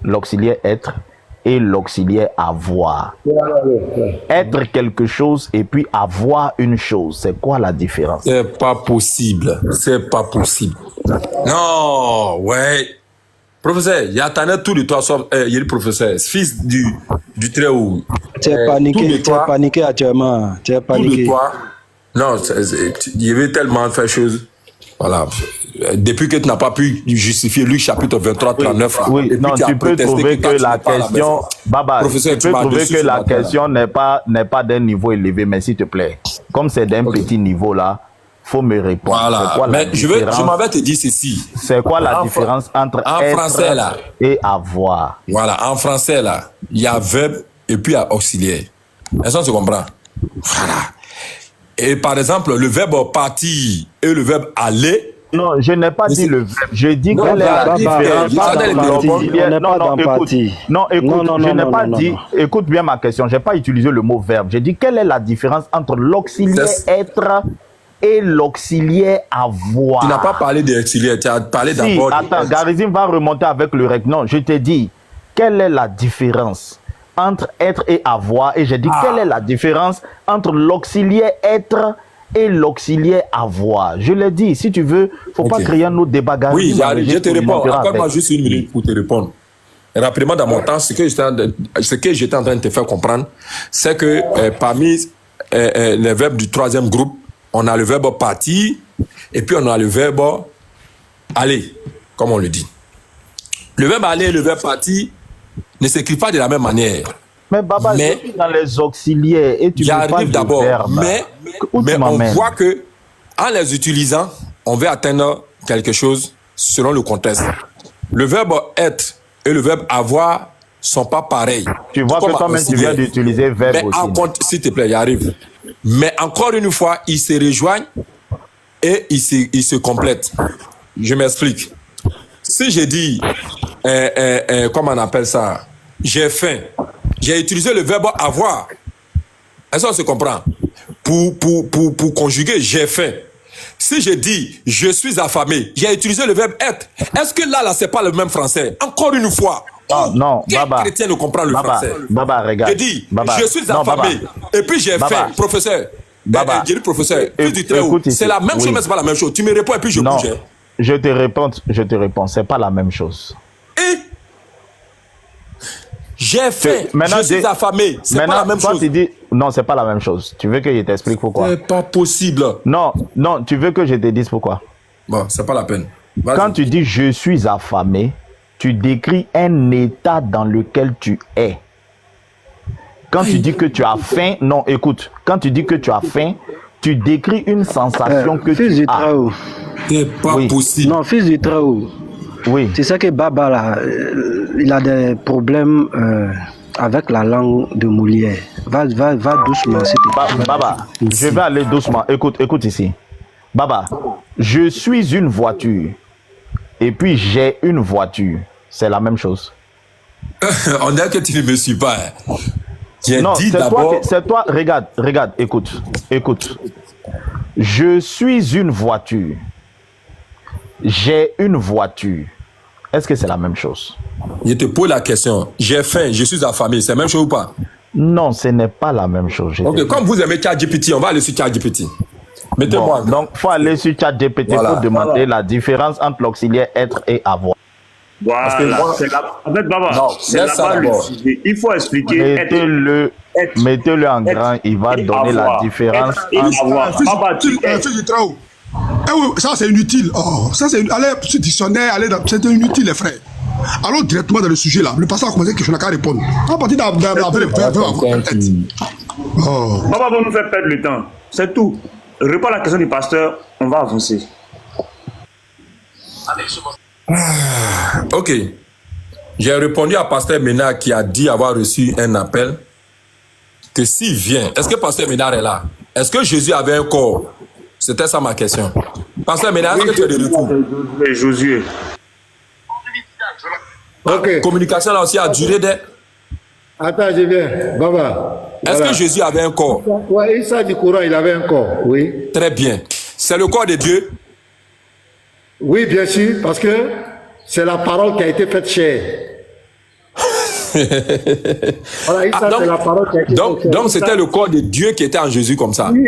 l'auxiliaire être, et l'auxiliaire avoir? Être quelque chose et puis avoir une chose, c'est quoi la différence? C'est pas possible. C'est pas possible. Non, ouais. Professeur, il y a tout de toi, il y a le professeur, fils du Très-Haut. Tu es paniqué actuellement. Tu es paniqué. Tout de toi. Non, il y avait tellement fait choses. Voilà. Depuis que tu n'as pas pu justifier Luc chapitre 23, 39. Oui, non, tu peux trouver que la question, Baba, tu peux trouver que la question n'est pas d'un niveau élevé, mais s'il te plaît, comme c'est d'un petit niveau là, faut me répondre. Voilà. Mais je m'avais te dit ceci. C'est quoi la différence entre être français, là, et avoir? Voilà, en français là, il y a verbe et puis il y a auxiliaire. Est-ce qu'on se comprend? Voilà. Et par exemple, le verbe partir et le verbe aller. Non, je n'ai pas dit le verbe. Je dis quelle est la différence entre l'auxiliaire. Non, écoute, je n'ai pas dit. Écoute bien ma question. Je n'ai pas utilisé le mot verbe. J'ai dit quelle est la différence entre l'auxiliaire être et l'auxiliaire avoir. Tu n'as pas parlé d'auxiliaire, tu as parlé d'abord. Attends, Garizim va remonter avec le règle. Non, je t'ai dit quelle est la différence entre être et avoir, et j'ai dit quelle est la différence entre l'auxiliaire être et l'auxiliaire avoir. Je l'ai dit, si tu veux, faut pas créer un autre débat. Oui, je te réponds. Accorde-moi juste une minute pour te répondre. Rapidement, dans mon temps, ce que j'étais en train de te faire comprendre, c'est que parmi les verbes du troisième groupe, on a le verbe partir et puis on a le verbe aller, comme on le dit. Le verbe aller et le verbe partir ne s'écrivent pas de la même manière. Mais Baba, je suis dans les auxiliaires et tu arrive d'abord. Mais on voit que en les utilisant, on va atteindre quelque chose selon le contexte. Le verbe être et le verbe avoir sont pas pareils. Tu vois que quand même tu viens d'utiliser verbe aussi. S'il te plaît, il arrive. Mais encore une fois, ils se rejoignent et ils se complètent. Je m'explique. Si j'ai dit, comment on appelle ça, j'ai faim, j'ai utilisé le verbe avoir. Est-ce qu'on se comprend? Pour conjuguer, j'ai faim. Si j'ai dit, je suis affamé, j'ai utilisé le verbe être. Est-ce que là, c'est pas le même français? Encore une fois. Non, quel Baba. chrétien ne comprend le français? Baba, regarde. J'ai dit, Baba. je suis affamé, et puis j'ai faim. Professeur, j'ai dit professeur, c'est la même chose, mais c'est pas la même chose. Tu me réponds et puis je bouge. Je te réponds, c'est pas la même chose. Et j'ai faim, je suis affamé, c'est pas la même chose. Tu dis, non, c'est pas la même chose. Tu veux que je t'explique pourquoi? C'est pas possible. Non, tu veux que je te dise pourquoi? Bon, c'est pas la peine. Quand tu dis je suis affamé, tu décris un état dans lequel tu es. Quand tu dis que tu as faim, non, écoute, quand tu dis que tu as faim, tu décris une sensation que tu as. C'est pas possible. Non, fils du Très-Haut. Oui. C'est ça que Baba, là, il a des problèmes avec la langue de Molière. Va doucement. Baba, je vais aller doucement. Écoute ici. Baba, je suis une voiture. et puis j'ai une voiture, c'est la même chose. On dirait que tu ne me suis pas. Hein. J'ai Non, dit d'abord. c'est toi, regarde, écoute. Je suis une voiture. J'ai une voiture. Est-ce que c'est la même chose? Je te pose la question. J'ai faim, je suis affamé. C'est la même chose ou pas? Non, ce n'est pas la même chose. Ok, comme vous aimez ChatGPT, on va aller sur ChatGPT. Mettez-moi. Bon, donc, il faut aller sur ChatGPT pour demander la différence entre l'auxiliaire être et avoir. Voilà, en fait, Baba, c'est là-bas le sujet. Il faut expliquer. Mettez-le en grand, il va donner la différence entre Baba, ça c'est inutile. Oh, ça c'est allez sur le dictionnaire, c'est inutile les frères. Allons directement dans le sujet là. Le pasteur a commencé que je n'ai qu'à répondre. À partir Baba va nous faire perdre le temps. C'est tout. Réponds à la question du pasteur, on va avancer. Ok. J'ai répondu à Pasteur Ménard qui a dit avoir reçu un appel que s'il vient, est-ce que Pasteur Ménard est là? Est-ce que Jésus avait un corps? C'était ça ma question. Pasteur Ménard, est-ce que tu es de retour? Josué. Ok. Communication là aussi a duré des... Attends, je viens. Baba. Est-ce que Jésus avait un corps? Ouais, Issa du Coran, il avait un corps, oui. Très bien. C'est le corps de Dieu? Oui, bien sûr, parce que c'est la parole qui a été faite chair. Voilà, Issa, c'est la parole qui a été faite chair. Donc c'était le corps de Dieu qui était en Jésus comme ça. Oui,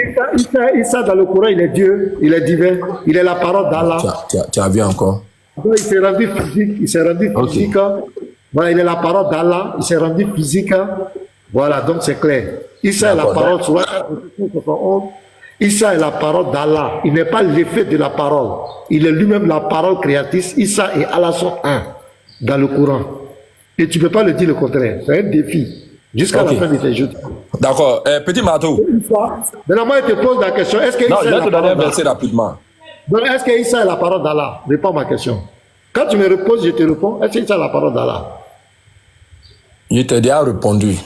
Issa dans le Coran, il est Dieu, il est divin, il est la parole d'Allah. Tu as vu encore? Donc, il s'est rendu physique, Voilà, il est la parole d'Allah, il s'est rendu physique. Voilà, donc c'est clair. Issa est la parole, Issa est la parole d'Allah. Il n'est pas l'effet de la parole. Il est lui-même la parole créatrice. Issa et Allah sont un dans le Coran. Et tu ne peux pas le dire le contraire. C'est un défi. Jusqu'à la fin de tes jours. D'accord. Petit Marteau. Maintenant, moi, je te pose la question. Est-ce que non, Issa je vais est te la donner un parole verset rapidement. Donc, est-ce que Issa est la parole d'Allah? Réponds à ma question. Quand tu me reposes, je te réponds. Est-ce que Issa est la parole d'Allah? Je t'ai déjà répondu.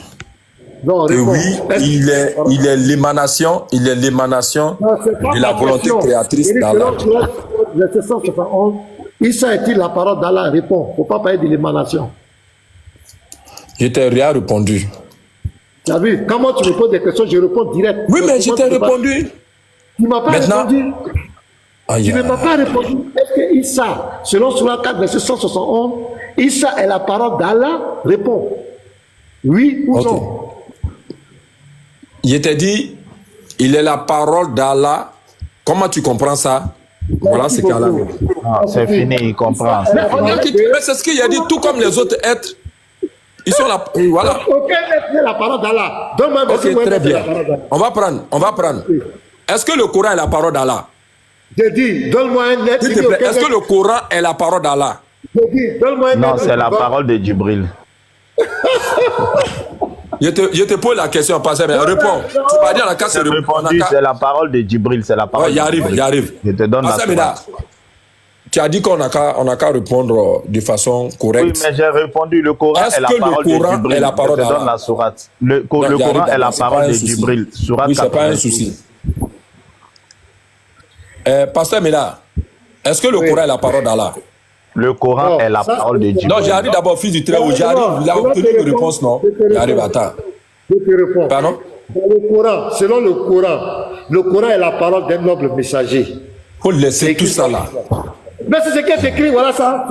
Non, réponds. Oui, il est l'émanation de la volonté créatrice d'Allah. Verset 171, Issa est-il la parole d'Allah? Réponds. Il ne faut pas parler de l'émanation. Je t'ai rien répondu. Tu as vu? Comment tu me poses des questions, je réponds direct. Oui, mais je t'ai répondu. Tu ne m'as pas répondu. Tu ne m'as pas répondu. Est-ce que Issa, selon Surah 4, verset 171, Issa est la parole d'Allah? Réponds. Oui ou non? Je t'ai dit, il est la parole d'Allah. Comment tu comprends ça? Voilà ce qu'Allah veut. C'est fini, il comprend. Mais c'est ce qu'il a dit, tout comme les autres êtres. Ils sont là. Voilà. Aucun être n'est la parole d'Allah. Donne-moi un verset. Ok, très bien. On va prendre. Est-ce que le Coran est la parole d'Allah? J'ai dit, donne-moi un être. Est-ce que le Coran est la parole d'Allah? J'ai dit, donne-moi un être. Non, c'est la parole de Djibril. Je te pose la question, pasteur, mais réponds. Tu vas dire la case, c'est la parole de Djibril, c'est la parole. Il arrive. Je te donne la sourate. Tu as dit qu'on n'a qu'à répondre de façon correcte. Oui, mais j'ai répondu, le Coran est la parole de Djibril. Est la parole je te donne la sourate. Le Coran est la parole de Djibril. Oui, c'est pas un souci. Pasteur Mela, est-ce que le Coran est la parole d'Allah? Le Coran est la parole de Djibril. Non, j'arrive d'abord, fils du Très-Haut. J'arrive, il a obtenu une réponse, non? J'arrive, attends. Je te réponds. Pardon? Dans le Coran, selon le Coran est la parole d'un noble messager. Il faut laisser tout ça là. Mais c'est ce qui est écrit, voilà ça.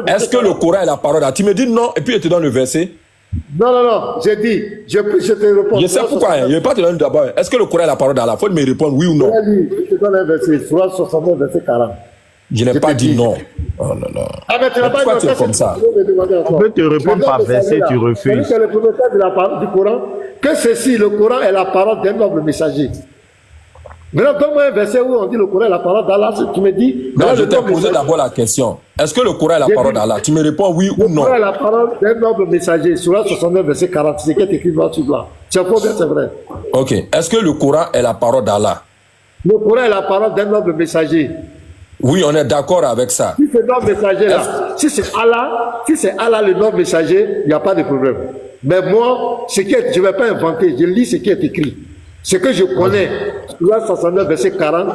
Est-ce que le Coran est la parole d'Allah? Tu me dis non, et puis je te donne le verset. Non, j'ai dit, je te réponds. Je sais pourquoi, je ne vais pas te donner d'abord. Est-ce que le Coran est la parole d'Allah? Il faut me répondre oui ou non. Je te donne un verset, Surah 69, verset 40. Je n'ai pas dit non. Oh là là. Ah, mais tu n'as pas dit pourquoi tu es comme ça? On peut te répondre par verset, tu refuses. C'est le premier de la parole du Coran. Que ceci, le Coran est la parole d'un noble messager. Maintenant, donne-moi un verset où on dit le Coran est la parole d'Allah. Tu me dis. Non, je t'ai posé d'abord la question. Est-ce que le Coran est la parole d'Allah? Tu me réponds oui ou non. Le Coran est la parole d'un noble messager. Surah 69, verset 40. C'est ce qui est écrit noir sur blanc. C'est faux, bien, c'est vrai. Ok. Est-ce que le Coran est la parole d'Allah? Le Coran est la parole d'un noble messager. Oui, on est d'accord avec ça. Si c'est noble messager là, si c'est Allah le noble messager, il n'y a pas de problème. Mais moi, je ne vais pas inventer, je lis ce qui est écrit. Ce que je connais, Surah 69, verset 40,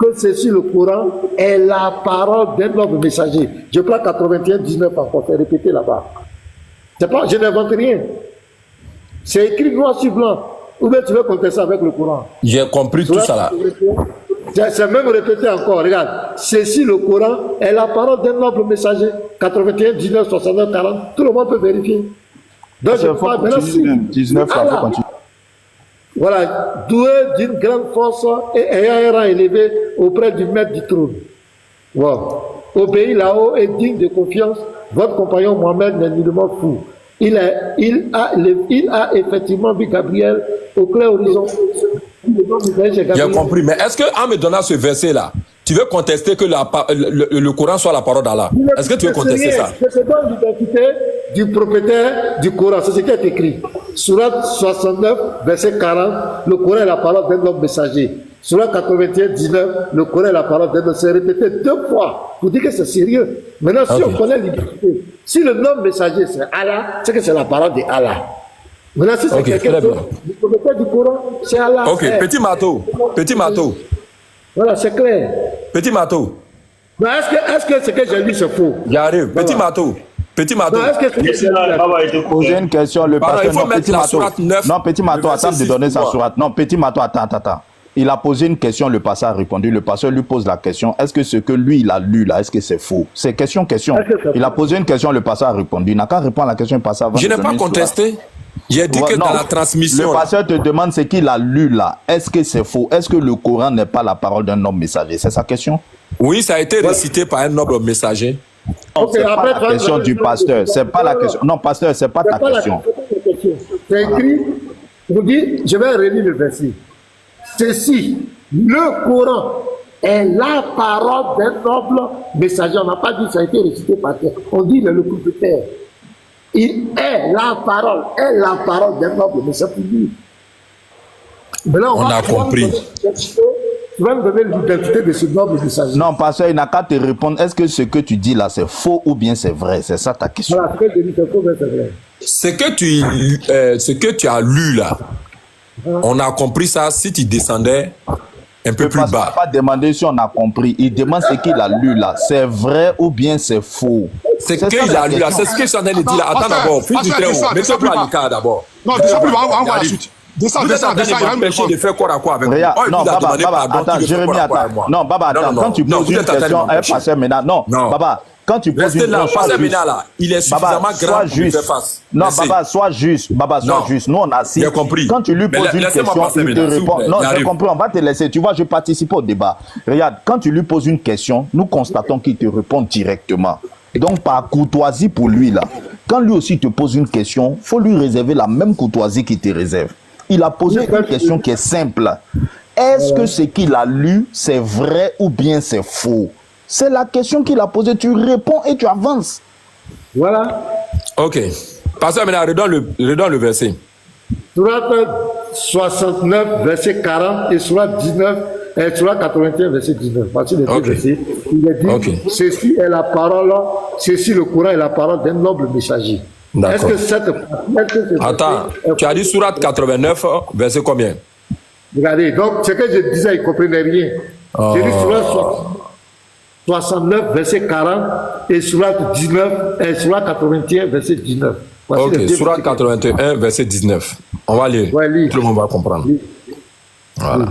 que ceci, le Coran, est la parole d'un noble messager. Je prends 81, 19 encore, c'est répété là-bas. Je n'invente rien. C'est écrit noir sur blanc. Ou bien tu veux contester avec le Coran? J'ai compris tout ça là. C'est même répété encore, regarde. Ceci, le Coran, est la parole d'un noble messager. 81, 19, 69, 40. Tout le monde peut vérifier. Donc, je parle maintenant si 19, ça faut continuer. voilà, doué d'une grande force et ayant un rang élevé auprès du maître du trône. Wow. Obéis là-haut et digne de confiance. Votre compagnon Mohamed n'est nullement fou. Il a effectivement vu Gabriel au clair horizon. J'ai compris, mais est-ce que en me donnant ce verset-là, tu veux contester que le Coran soit la parole d'Allah? Est-ce que tu veux contester ça? C'est dans l'identité du propriétaire du Coran, c'est ce qui est écrit. Surat 69, verset 40, le Coran est la parole d'un homme messager. Surat 81, 19, le Coran est la parole d'un homme. C'est répété 2 fois pour dire que c'est sérieux. Maintenant, si on connaît l'identité, si le nom messager c'est Allah, c'est que c'est la parole d'Allah. Maintenant, si c'est quelqu'un d'autre, le propriétaire du Coran, c'est Allah. Ok, petit marteau. Petit marteau. Voilà, c'est clair. Petit marteau. Mais est-ce que ce que j'ai lu, c'est faux? J'arrive. Petit marteau. Petit marteau. Non, est-ce que Poser une question, le Pardon, pasteur. il faut Non, mettre petit la marteau. sourate 9, Non, petit marteau, le attends verset de donner 6, sa quoi. sourate. Non, petit marteau, attends. Il a posé une question, le pasteur a répondu. Le pasteur lui pose la question. Est-ce que ce que lui, il a lu là, est-ce que c'est faux? C'est question. Il a posé une question, le pasteur a répondu. Il n'a qu'à répondre à la question, le pasteur va Je n'ai nous pas donner une contesté. J'ai dit que Non, dans la transmission. le pasteur te demande ce qu'il a lu là. Est-ce que c'est faux? Est-ce que le Coran n'est pas la parole d'un homme messager? C'est sa question? Oui, ça a été récité par un noble messager. Non, c'est pas la question du pasteur. C'est pas la question. Non, pasteur, c'est pas ta question. C'est écrit, vous dit, je vais relire le verset. Ceci, le Coran est la parole d'un noble messager. On n'a pas dit que ça a été récité par terre. On dit le propriétaire. Il est la parole d'un noble messager. Maintenant, On a compris. Tu vas me donner l'identité de ce noble messager. Non, pasteur, il n'a qu'à te répondre. Est-ce que ce que tu dis là, c'est faux ou bien c'est vrai? C'est ça ta question. Voilà, ce que je dis, c'est faux, mais c'est vrai. Ce que tu as lu là, on a compris ça si tu descendais un peu plus Il n'a bas. pas demandé si on a compris. Il demande ce qu'il a lu là. C'est vrai ou bien c'est faux? C'est ce qu'il a lu là, c'est ce que je suis en train de dire là. Attends d'abord, fils du très haut, mets-toi à l'écart d'abord. Non, descends plus bas, on va voir la suite. Descends, Vous êtes en train de m'empêcher de faire quoi à quoi avec moi. Regarde, Oh, il non, vous a Baba, demandé pardon, attends, tu veux Jérémie, faire quoi avec attends. moi? Non, Baba, attends. Quand tu Non, poses vous une êtes en train de question, elle m'empêcher. passe maintenant. Non, Baba, quand tu poses Restez une là, question, passez maintenant là. Il est suffisamment Baba, grand sois pour lui juste. faire face. Non, Merci. Baba, sois juste. Baba, sois Non. juste. Nous, on a six. J'ai compris. Quand tu lui Mais poses une laissez-moi question, passer il te maintenant, s'il vous répond. plaît. Non, j'ai J'arrive. compris, on va te laisser. Tu vois, je participe au débat. Regarde, quand tu lui poses une question, nous constatons qu'il te répond directement. Donc, par courtoisie pour lui, là, quand lui aussi te pose une question, il faut lui réserver la même courtoisie qu'il te réserve. Il a posé une question qui est simple. Est-ce que ce qu'il a lu, c'est vrai ou bien c'est faux? C'est la question qu'il a posée. Tu réponds et tu avances. Voilà. Ok. Pasteur, maintenant, redonne le verset. Surat 69, verset 40 et Surat 19, Surat 81, verset 19. Voici les deux Ok. versets. Il est dit, Ok. ceci est la parole, ceci le Coran est la parole d'un noble messager. D'accord. Est-ce que cette... Attends, tu as dit Surat 89, verset combien? Regardez, donc ce que je disais, il ne comprenait rien. J'ai dit Surat 69, verset 40 et Surat 19, et Surat 81, verset 19. Voici les Ok, deux Surat versets. 81, verset 19. On va lire. Ouais, lis. Tout le monde va comprendre. Lis. Voilà.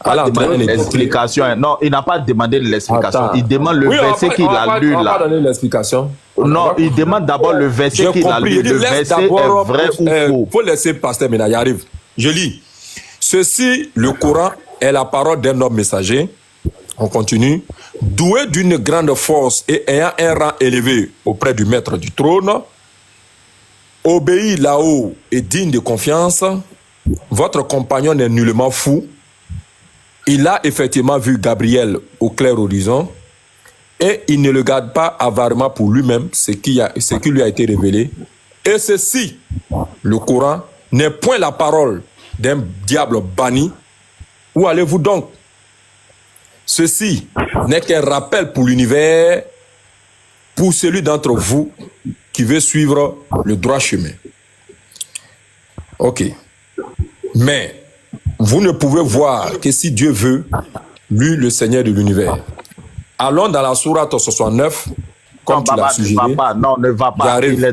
Allah est en train de dire. L'explication. Non, il n'a pas demandé l'explication. Attends. Il demande le Oui, verset qu'il a lu On va là. donner l'explication. Non, il demande d'abord le verset J'ai qu'il a compris. lu. Il dit, Le laisse verset est d'abord. vrai ou faux? Faut laisser pasteur maintenant, il arrive. Je lis. Ceci, le Coran, est la parole d'un homme messager. On continue. Doué d'une grande force et ayant un rang élevé auprès du maître du trône, obéit là-haut et digne de confiance. Votre compagnon n'est nullement fou. Il a effectivement vu Gabriel au clair horizon et il ne le garde pas avarément pour lui-même, ce qui lui a été révélé. Et ceci, le Coran, n'est point la parole d'un diable banni. Où allez-vous donc? Ceci n'est qu'un rappel pour l'univers, pour celui d'entre vous qui veut suivre le droit chemin. Ok. Mais vous ne pouvez voir que si Dieu veut, lu le Seigneur de l'univers. Allons dans la sourate 69, comme tu l'as suggéré. Non, ne va pas. Il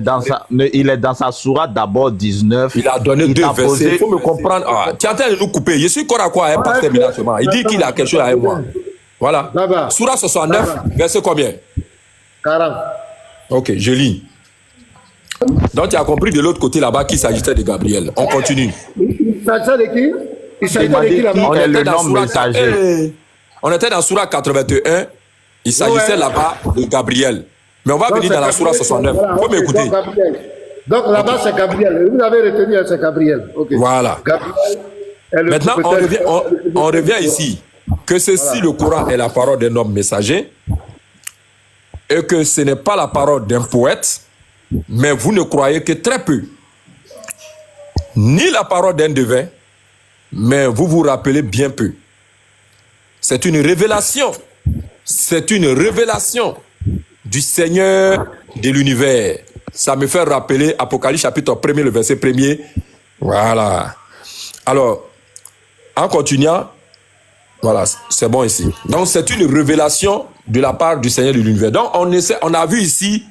est dans sa sourate d'abord 19. Il a donné deux versets. Il faut me comprendre. Ah, tu es en train de nous couper. Je suis corps à quoi, pasteur Ménachement. Il dit qu'il a quelque chose avec moi. Voilà. Sourate 69, verset combien? 40. Ok, je lis. Donc tu as compris de l'autre côté là-bas qu'il s'agissait de Gabriel. On continue. Il s'agissait de qui? Il s'agissait de qui là-bas? On était dans Sourate 81. Il s'agissait là-bas de Gabriel. Mais on va venir dans la Sourate 69. Il faut m'écouter. Donc là-bas, c'est Gabriel. Vous avez retenu, c'est Gabriel. Okay. Voilà. Gabriel. Maintenant, on revient ici. Que ceci, le Coran, est la parole d'un homme messager. Et que ce n'est pas la parole d'un poète. Mais vous ne croyez que très peu. Ni la parole d'un devin. Mais vous vous rappelez bien peu. C'est une révélation. C'est une révélation du Seigneur de l'univers. Ça me fait rappeler Apocalypse chapitre 1er, le verset 1er. Voilà. Alors, en continuant, voilà, c'est bon ici. Donc, c'est une révélation de la part du Seigneur de l'univers. Donc, on a vu ici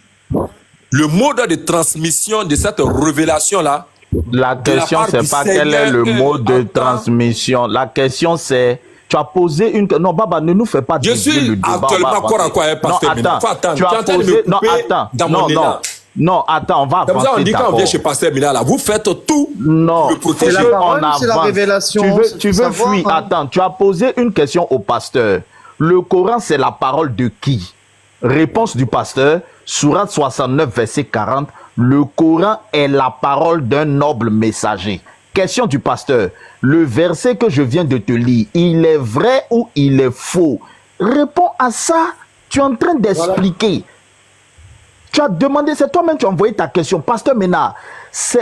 le mode de transmission de cette révélation-là. La question, c'est pas quel est le mode de transmission. La question, c'est... Tu as posé une... Non, Baba, ne nous fais pas dévier le débat. Je suis actuellement corps à quoi, pasteur. Non, attends. Tu as posé... Non, attends. Non, attends, on va avancer. Comme ça, on dit quand on vient chez pasteur Mina, là, vous faites tout pour le protéger. C'est la révélation. Tu veux fuir. Attends, tu as posé une question au pasteur. Le Coran, c'est la parole de qui? Réponse du pasteur, Sourate 69, verset 40. Le Coran est la parole d'un noble messager. Question du pasteur. Le verset que je viens de te lire, il est vrai ou il est faux? Réponds à ça. Tu es en train d'expliquer. Voilà. Tu as demandé, c'est toi-même qui as envoyé ta question. Pasteur Ménard,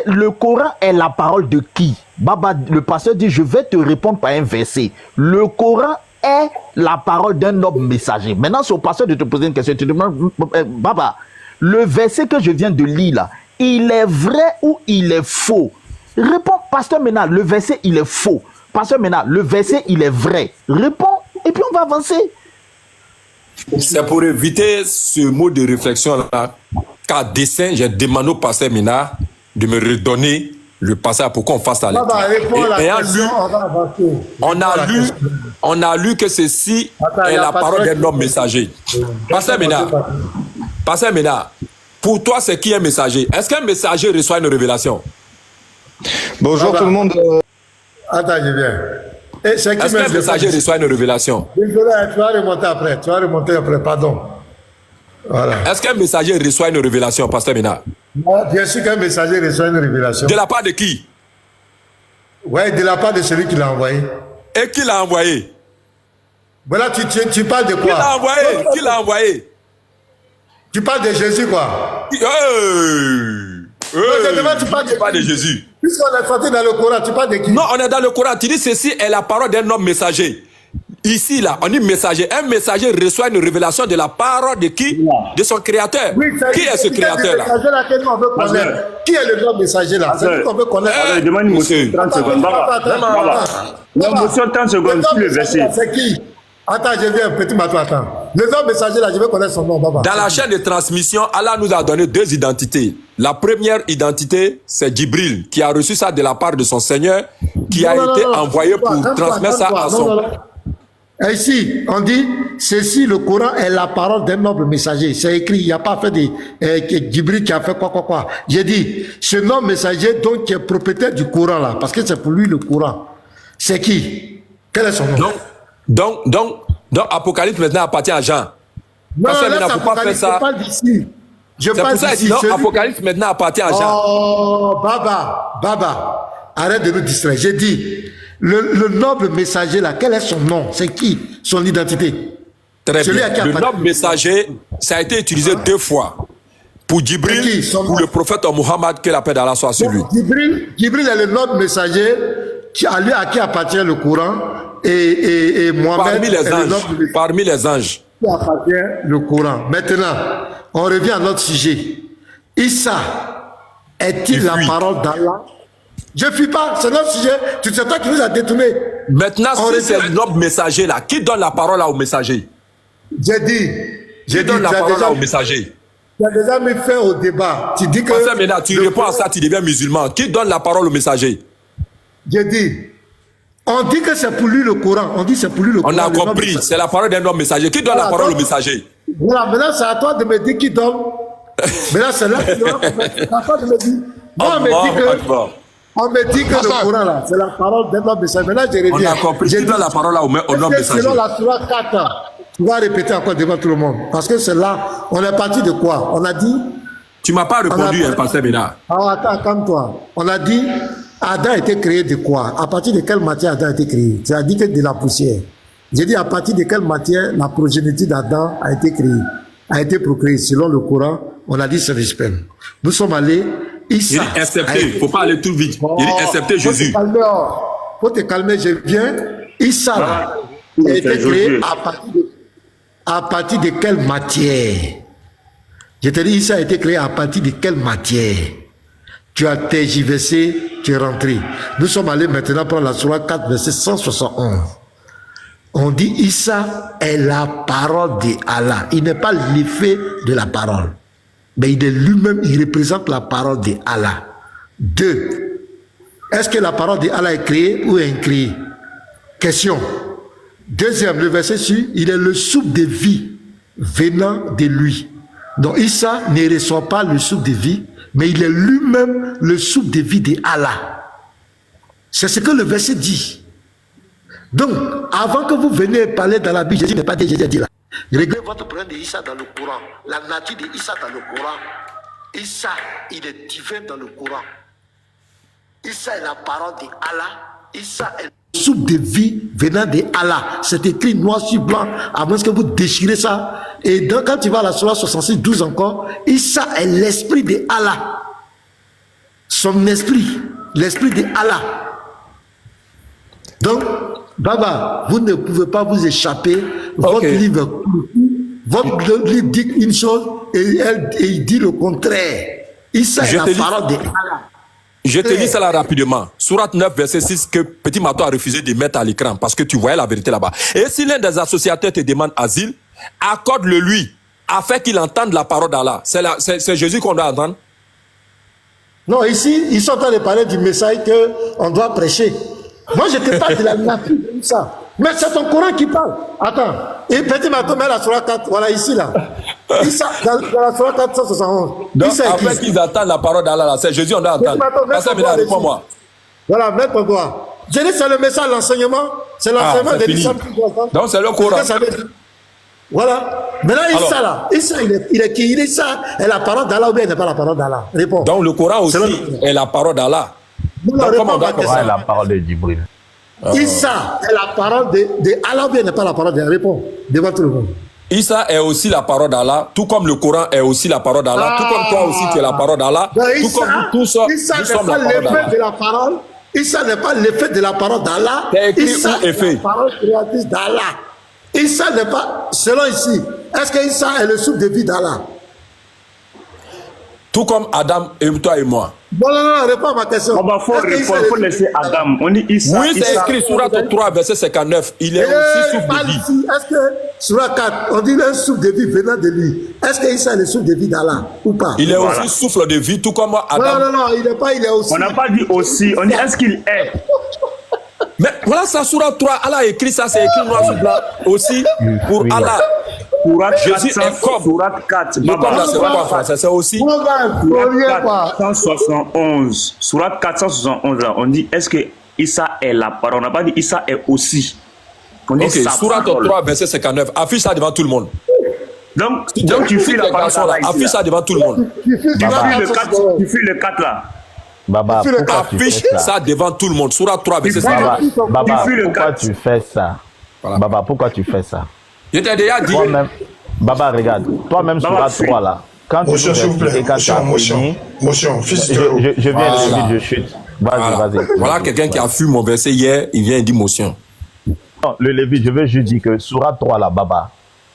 le Coran est la parole de qui? Baba, le pasteur dit, je vais te répondre par un verset. Le Coran est la parole d'un noble messager. Maintenant, c'est au pasteur de te poser une question. Tu demandes, Baba, le verset que je viens de lire là, il est vrai ou il est faux? Réponds, pasteur Ménard, le verset il est faux. Pasteur Ménard, le verset il est vrai. Réponds et puis on va avancer. C'est pour éviter ce mot de réflexion là qu'à dessein, j'ai demandé au pasteur Ménard de me redonner le passage pour qu'on fasse la lecture. On a lu que ceci est la parole d'un homme messager. Pasteur Ménard, pour toi c'est qui un messager? Est-ce qu'un messager reçoit une révélation? Bonjour tout le monde. Attends, je viens. Est-ce qu'un messager reçoit une révélation? Désolé, tu vas remonter après, pardon. Voilà. Est-ce qu'un messager reçoit une révélation, pasteur Ménard? Bien sûr qu'un messager reçoit une révélation. De la part de qui? Oui, de la part de celui qui l'a envoyé. Et qui l'a envoyé? Voilà, tu parles de quoi? Qui l'a envoyé? Tu parles de Jésus, quoi? Tu parles de Jésus. Puisqu'on est sorti dans le Coran, tu parles de qui? Non, on est dans le Coran. Tu dis ceci est la parole d'un homme messager. Ici, là, on dit messager. Un messager reçoit une révélation de la parole de qui? De son créateur. Oui, qui est ce créateur-là? Qui est le homme messager là? C'est ce qu'on veut connaître. Demande une motion 30 secondes. La motion 30 secondes, le verset. C'est qui? Attends, je viens, petit matou, attends. Les hommes messagers là, je veux connaître son nom, Baba. Dans la chaîne de transmission, Allah nous a donné deux identités. La première identité, c'est Djibril, qui a reçu ça de la part de son Seigneur, qui a été envoyé pour transmettre ça à son... Et ici, on dit, ceci, le Coran est la parole d'un noble messager. C'est écrit, il n'y a pas fait de Djibril qui a fait quoi. J'ai dit, ce noble messager, donc, qui est propriétaire du Coran là, parce que c'est pour lui le Coran. C'est qui? Quel est son nom? Donc, Apocalypse maintenant appartient à Jean. Non, là, Apocalypse, je parle d'ici. C'est pour ça qu'il dit, Apocalypse maintenant appartient à Jean. Oh, Baba, arrête de nous distraire. J'ai dit, le noble messager là, quel est son nom? C'est qui? Son identité? Très bien. Le noble messager, ça a été utilisé deux fois. Pour Djibril, pour le prophète Muhammad, que la paix d'Allah soit sur lui. Djibril est le noble messager à qui appartient le Coran. Et Mohamed parmi les anges. Qui appartient le Coran. Maintenant, on revient à notre sujet. Issa est-il la parole d'Allah? Je ne fuis pas, c'est notre sujet. C'est toi qui nous as détourné. Maintenant, si c'est notre messager là, qui donne la parole là au messager? J'ai dit. Qui donne la parole là au messager? Tu as déjà mis fin au débat. Tu dis que. Maintenant, tu réponds à ça, tu deviens musulman. Qui donne la parole au messager? J'ai dit. On dit que c'est pour lui le Coran. On dit c'est pour lui le Coran. On a compris. C'est la parole d'un homme messager. Qui donne la parole au messager? Voilà, maintenant c'est à toi de me dire qui donne. Maintenant c'est là que tu dois. C'est à toi de me dire. Moi, on me dit que le Coran là, c'est la parole d'un homme messager. Maintenant je reviens. On a compris. Qui donne la parole là au homme messager? Selon la Surah 4, tu vas répéter encore devant tout le monde. Parce que c'est là, on est parti de quoi? On a dit. Tu m'as pas répondu, pasteur Bénard. Ah, attends, calme-toi. On a dit. Adam a été créé de quoi? À partir de quelle matière Adam a été créé? Tu as dit que de la poussière. J'ai dit à partir de quelle matière la progéniture d'Adam a été créée, a été procréée. Selon le Coran, on a dit c'est le sperme. Nous sommes allés. Issa. Il dit accepter, il ne faut pas aller tout vite. Il dit accepter Jésus. Faut te calmer, je viens. Issa a été créé à partir de quelle matière? Je te dis, Issa a été créé à partir de quelle matière? Tu as tergiversé, tu es rentré. Nous sommes allés maintenant prendre la Surah 4, verset 171. On dit Issa est la parole d'Allah. Il n'est pas l'effet de la parole. Mais il est lui-même, il représente la parole d'Allah. 2. Est-ce que la parole d'Allah est créée ou incréée? Question. Deuxième, le verset suit, il est le souffle de vie venant de lui. Donc Issa ne reçoit pas le souffle de vie, mais il est lui-même le souffle de vie d'Allah. C'est ce que le verset dit. Donc, avant que vous veniez parler dans la Bible, Jésus n'est pas dit, Jésus a dit là. Réglez votre problème de Issa dans le Coran. La nature de Issa dans le Coran. Issa, il est divin dans le Coran. Issa est la parole d'Allah. Issa est le souffle de vie venant d'Allah. C'est écrit noir sur blanc, à moins que vous déchirez ça. Et donc, quand tu vas à la Surah 66, 12 encore, Issa est l'esprit d'Allah. Son esprit, l'esprit d'Allah. Donc, Baba, vous ne pouvez pas vous échapper. Votre livre dit une chose et il dit le contraire. Issa est la parole d'Allah. Je te lis ça là rapidement. Sourate 9, verset 6, que Petit Mato a refusé de mettre à l'écran parce que tu voyais la vérité là-bas. Et si l'un des associateurs te demande asile, accorde-le lui, afin qu'il entende la parole d'Allah. C'est Jésus qu'on doit entendre? Non, ici, ils sont en train de parler du message qu'on doit prêcher. Moi, je te parle de la nature de ça. Mais c'est ton Coran qui parle. Attends. Et Petit Mato met la Surah 4, voilà ici là. Issa, dans la Surah 471. Donc, après qu'ils attendent la parole d'Allah, c'est Jésus, on doit entendre. Réponds-moi. Voilà, mets ton doigt. Je dis, c'est le message, l'enseignement. C'est l'enseignement de l'islam. Donc, c'est le Coran. Voilà. Maintenant, Issa là. Issa, il est qui? Issa est la parole d'Allah ou bien il n'est pas la parole d'Allah? Réponds. Donc, le Coran aussi est la parole d'Allah. Donc, comment on doit comprendre la parole de Djibril? Issa est la parole d'Allah ou bien n'est pas la parole d'Allah? Réponds. Devant tout le monde. Issa est aussi la parole d'Allah, tout comme le Coran est aussi la parole d'Allah, tout comme toi aussi tu es la parole d'Allah, tout comme nous tous nous sommes la parole d'Allah. Issa n'est pas l'effet de la parole d'Allah. Issa est la parole créatrice d'Allah. Issa n'est pas, selon ici, est-ce que Issa est le souffle de vie d'Allah? Tout comme Adam et toi et moi. Non, réponds à ma question. On va faut laisser Adam. On dit Issa. Oui, c'est écrit sur Sourate 3, verset 59. Il est aussi souffle de vie. Est-ce que sur la 4, on dit un souffle de vie venant de lui? Est-ce que Issa est le souffle de vie d'Allah ou pas? Il est aussi souffle de vie, tout comme Adam. Non, il n'est pas, il est aussi. On n'a pas dit aussi, on dit est-ce qu'il est? Mais voilà ça, Sourate 3, Allah a écrit ça, c'est écrit noir sur blanc aussi pour Allah. Jésus est comme Sourate 4. Le Coran, c'est quoi en français? C'est aussi Sourate 471. Sourate 471, là, on dit est-ce que Issa est la parole? On n'a pas dit Issa est aussi. On dit Sourate 3, verset 59. Affiche ça devant tout le monde. Donc tu fais la parole là. Affiche ça devant tout le monde. Tu fais le 4 là. Baba, affiche ça devant tout le monde. Sourate 3, verset 59. Baba, pourquoi tu fais ça? Baba, pourquoi tu fais ça? Je t'ai déjà dit. Baba, regarde. Toi-même, Sourate 3 là. Quand tu s'il vous plaît. Motion, fils de... Je viens de suite, je chute. Vas-y. Voilà quelqu'un qui a fui mon verset hier, il vient et dit motion. Non, le Lévite, je veux juste dire que Sourate 3 là, Baba,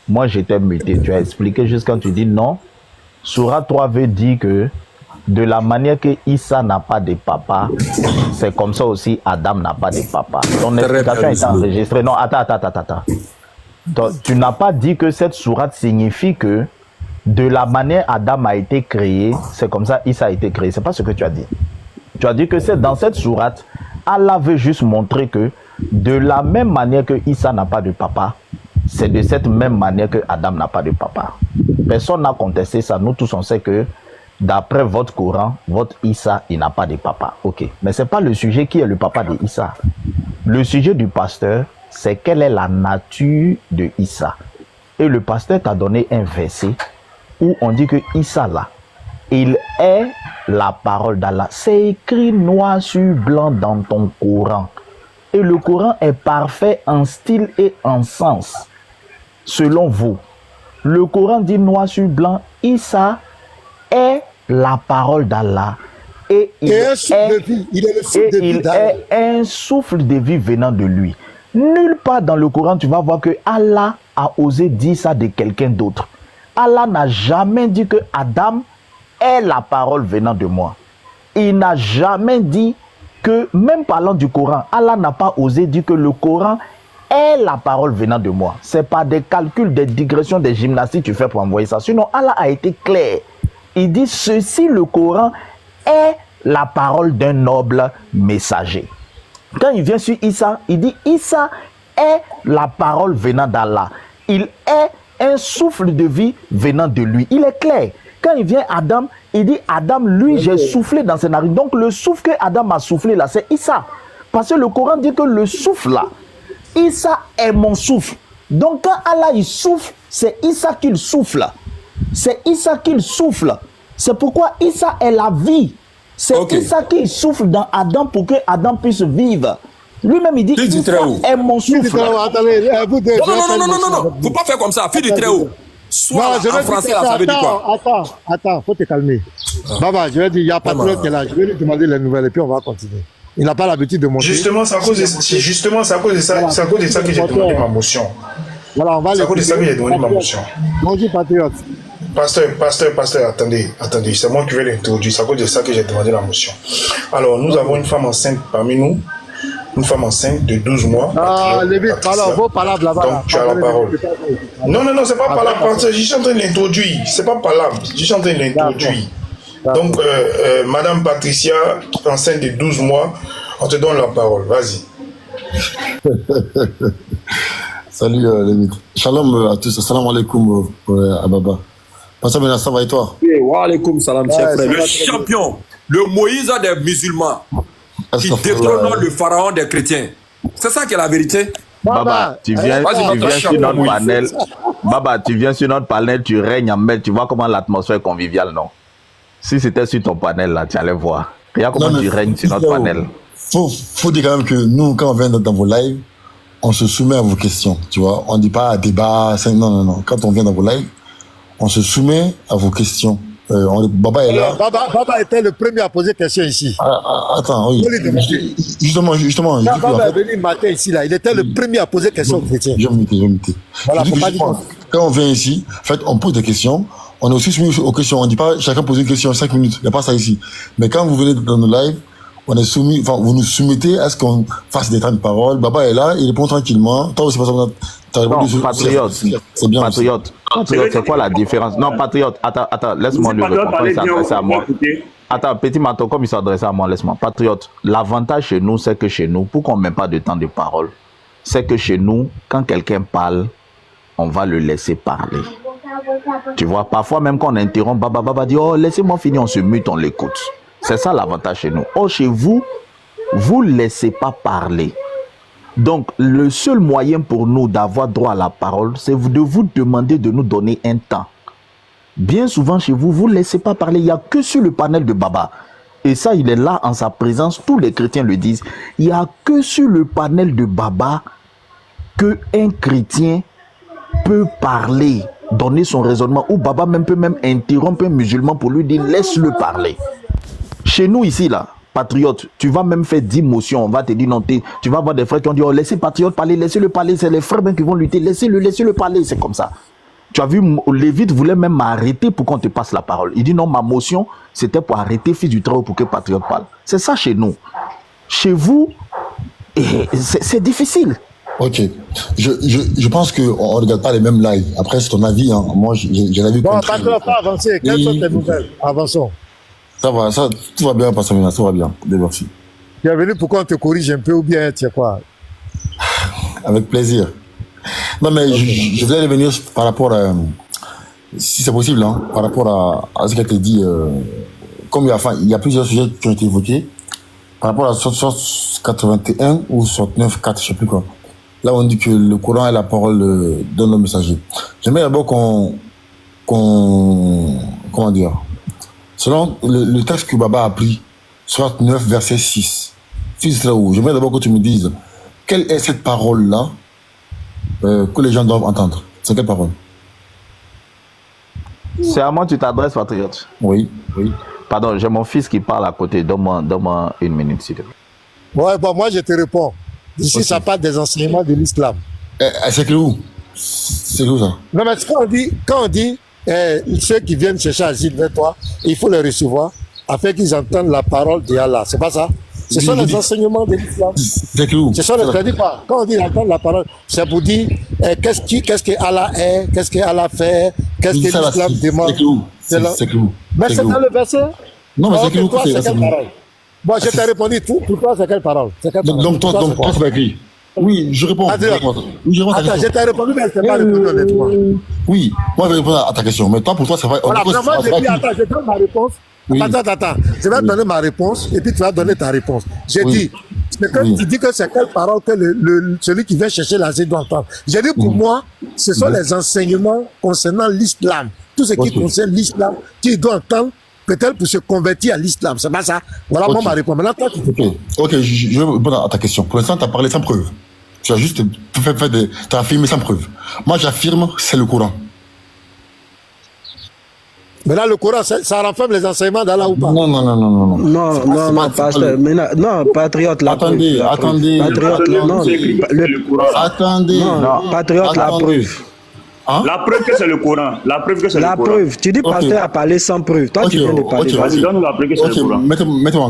moi j'étais muté. Tu as expliqué juste quand tu dis non. Sourate 3 veut dire que de la manière que Issa n'a pas de papa, c'est comme ça aussi Adam n'a pas de papa. Ton explication est enregistrée. Non, attends. Donc, tu n'as pas dit que cette sourate signifie que de la manière Adam a été créé, c'est comme ça Issa a été créé. C'est pas ce que tu as dit. Tu as dit que c'est dans cette sourate, Allah veut juste montrer que de la même manière que Issa n'a pas de papa, c'est de cette même manière que Adam n'a pas de papa. Personne n'a contesté ça. Nous tous on sait que d'après votre Coran, votre Issa, il n'a pas de papa. Ok. Mais ce n'est pas le sujet qui est le papa de Issa. Le sujet du pasteur, c'est quelle est la nature de Issa. Et le pasteur t'a donné un verset où on dit que Issa là, il est la parole d'Allah. C'est écrit noir sur blanc dans ton Coran. Et le Coran est parfait en style et en sens. Selon vous, le Coran dit noir sur blanc, Issa est la parole d'Allah. Et il est un souffle de vie venant de lui. Nulle part dans le Coran, tu vas voir que Allah a osé dire ça de quelqu'un d'autre. Allah n'a jamais dit que Adam est la parole venant de moi. Il n'a jamais dit que, même parlant du Coran, Allah n'a pas osé dire que le Coran est la parole venant de moi. C'est pas des calculs, des digressions, des gymnastiques que tu fais pour envoyer ça. Sinon, Allah a été clair. Il dit ceci, le Coran est la parole d'un noble messager. Quand il vient sur Issa, il dit Issa est la parole venant d'Allah. Il est un souffle de vie venant de lui. Il est clair. Quand il vient Adam, il dit Adam, lui, j'ai soufflé dans ses narines. Donc le souffle que Adam a soufflé là, c'est Issa. Parce que le Coran dit que le souffle là, Issa est mon souffle. Donc quand Allah il souffle, c'est Issa qu'il souffle. C'est Issa qu'il souffle. C'est pourquoi Issa est la vie. C'est Issa qui souffle dans Adam pour que Adam puisse vivre. Lui-même il dit Issa est mon souffle. Non. Faut pas faire comme ça. Fille du très haut. Soit en français là, ça veut dire quoi? Attends, faut te calmer. Baba, je vais dire, il y a Patriot qui est là. Je vais lui demander les nouvelles et puis on va continuer. Il n'a pas l'habitude de monter. Justement, c'est à cause de ça que j'ai demandé ma motion. Voilà, on va c'est à cause de ça que j'ai demandé ma motion. Bonjour, Patriot. Pasteur, attendez, c'est moi qui vais l'introduire. C'est à cause de ça que j'ai demandé la motion. Alors, nous avons une femme enceinte parmi nous, une femme enceinte de 12 mois. Ah, Lévi, vos palabres là-bas. Donc, tu as la parole. Non, c'est pas palabre. Je suis en train de l'introduire. C'est pas palabre. Je suis en train de l'introduire. Donc, Madame Patricia, enceinte de 12 mois, on te donne la parole. Vas-y. Salut, Lévi. Shalom à tous. Assalamu alaikum à Baba. Pasteur Bena, ça va et toi? Wa alaikum salam, cher frère. Le champion, le Moïse des musulmans, qui détrône le pharaon des chrétiens. C'est ça qui est la vérité. Baba, tu viens sur notre panel. Baba, tu viens sur notre panel, tu règnes en maître. Tu vois comment l'atmosphère est conviviale, non? Si c'était sur ton panel, là, tu allais voir. Regarde comment tu règnes sur notre panel. Faut dire quand même que nous, quand on vient dans vos lives, on se soumet à vos questions, tu vois. On ne dit pas débat, non. Quand on vient dans vos lives, on se soumet à vos questions. Baba est là. Baba était le premier à poser question ici. Attends, oui. Justement. Baba est venu matin ici, là. Il était le premier à poser question aux chrétiens. Je vais me Voilà, quand on vient ici, en fait, on pose des questions. On est aussi soumis aux questions. On ne dit pas chacun pose une question en 5 minutes. Il n'y a pas ça ici. Mais quand vous venez dans nos lives, on est soumis, enfin, vous nous soumettez à ce qu'on fasse des temps de parole. Baba est là, il répond tranquillement. Toi aussi, non, patriote. C'est bien. Patriote, c'est quoi la différence? Non, patriote, attends, laisse-moi lui répondre. Il s'adresse à moi. Attends, petit Mato, comme il s'adresse à moi, laisse-moi. Patriote, l'avantage chez nous, c'est que chez nous, pour qu'on ne mette pas de temps de parole, c'est que chez nous, quand quelqu'un parle, on va le laisser parler. Tu vois, parfois même quand on interrompt, Baba dit, oh, laissez-moi finir, on se mute, on l'écoute. C'est ça l'avantage chez nous. Or, chez vous, vous ne laissez pas parler. Donc, le seul moyen pour nous d'avoir droit à la parole, c'est de vous demander de nous donner un temps. Bien souvent, chez vous, vous ne laissez pas parler. Il n'y a que sur le panel de Baba. Et ça, il est là en sa présence. Tous les chrétiens le disent. Il n'y a que sur le panel de Baba qu'un chrétien peut parler, donner son raisonnement. Ou Baba même peut même interrompre un musulman pour lui dire, laisse-le parler. Chez nous ici, là, patriote, tu vas même faire 10 motions, on va te dire non, tu vas avoir des frères qui ont dit, oh, laissez patriote parler, laissez-le parler, c'est les frères même qui vont lutter, laissez-le parler, c'est comme ça. Tu as vu, Lévite voulait même m'arrêter pour qu'on te passe la parole. Il dit non, ma motion, c'était pour arrêter Fils du Très-Haut pour que Patriote parle. C'est ça chez nous. Chez vous, c'est difficile. Ok. Je pense qu'on ne regarde pas les mêmes lives. Après, c'est ton avis. Hein. Moi, j'ai l'avis. Bon, Patriote, pas avancer. Quelles sont tes nouvelles? Avançons. Ça va, tout va bien, Pasteur Mina, tout va bien. Merci. Tu es venu pour qu'on te corrige un peu ou bien tu sais quoi? Avec plaisir. Non, mais je voulais revenir par rapport à, si c'est possible, hein, par rapport à ce qui a été dit. Comme il y a plusieurs sujets qui ont été évoqués, par rapport à 81 ou 69, 4, je ne sais plus quoi. Là, on dit que le Coran est la parole d'un homme messager. J'aimerais d'abord comment dire, selon le texte que Baba a pris, 69, verset 6, Fils de Très-Haut, j'aimerais d'abord que tu me dises, quelle est cette parole-là que les gens doivent entendre? C'est quelle parole? C'est à moi que tu t'adresses, Patriote. Oui. Pardon, j'ai mon fils qui parle à côté. Donne-moi une minute, s'il te plaît. Ouais, bon, moi je te réponds. Ici, ça parle des enseignements de l'islam. C'est que où? C'est où ça? Non, mais quand on dit ceux qui viennent chercher asile vers toi, il faut les recevoir afin qu'ils entendent la parole d'Allah. C'est pas ça? Ce sont les enseignements de l'islam. C'est que où? Ce sont les pas. Quand on dit entendre la parole, c'est pour dire qu'est-ce que Allah est, qu'est-ce que Allah fait, qu'est-ce que l'islam demande. C'est que où? Mais c'est dans le verset. Non, mais c'est que où? Toi, c'est quelle parole? Bon, je t'ai répondu tout. Pour toi, c'est quelle parole? Donc, toi, c'est pas écrit. Oui, je réponds. Attends, je t'ai répondu, mais je t'ai pas répondu honnêtement. Oui, moi, je vais répondre à ta question. Mais toi, pour toi, c'est vrai. Voilà, moi, j'ai dit, attends, je donne ma réponse. Oui. Attends. Je vais donner ma réponse et puis tu vas donner ta réponse. J'ai dit, c'est que tu dis que c'est quelle parole que celui qui vient chercher l'asile doit entendre. J'ai dit pour moi, ce sont les enseignements concernant l'islam. Tout ce qui concerne l'islam, qu'il doit entendre peut-être pour se convertir à l'islam. C'est pas ça. Voilà moi ma réponse. Maintenant, toi, tu Ok, je vais répondre à ta question. Pour l'instant, tu as parlé sans preuve. Tu as juste t'as affirmé sans preuve. Moi, j'affirme, c'est le Coran. Mais là, le Coran, ça renferme les enseignements d'Allah ou pas? Non, pasteur. Non, Patriote, la preuve. Attendez. Patriote, non. Attendez. Non, Patriote, la preuve. Hein? La preuve que c'est le Coran. La preuve que c'est le Coran. La preuve. Tu dis pasteur a parlé sans preuve. Toi, tu viens de parler. Vas-y, donne-nous la preuve que c'est le Coran. Mettez-moi en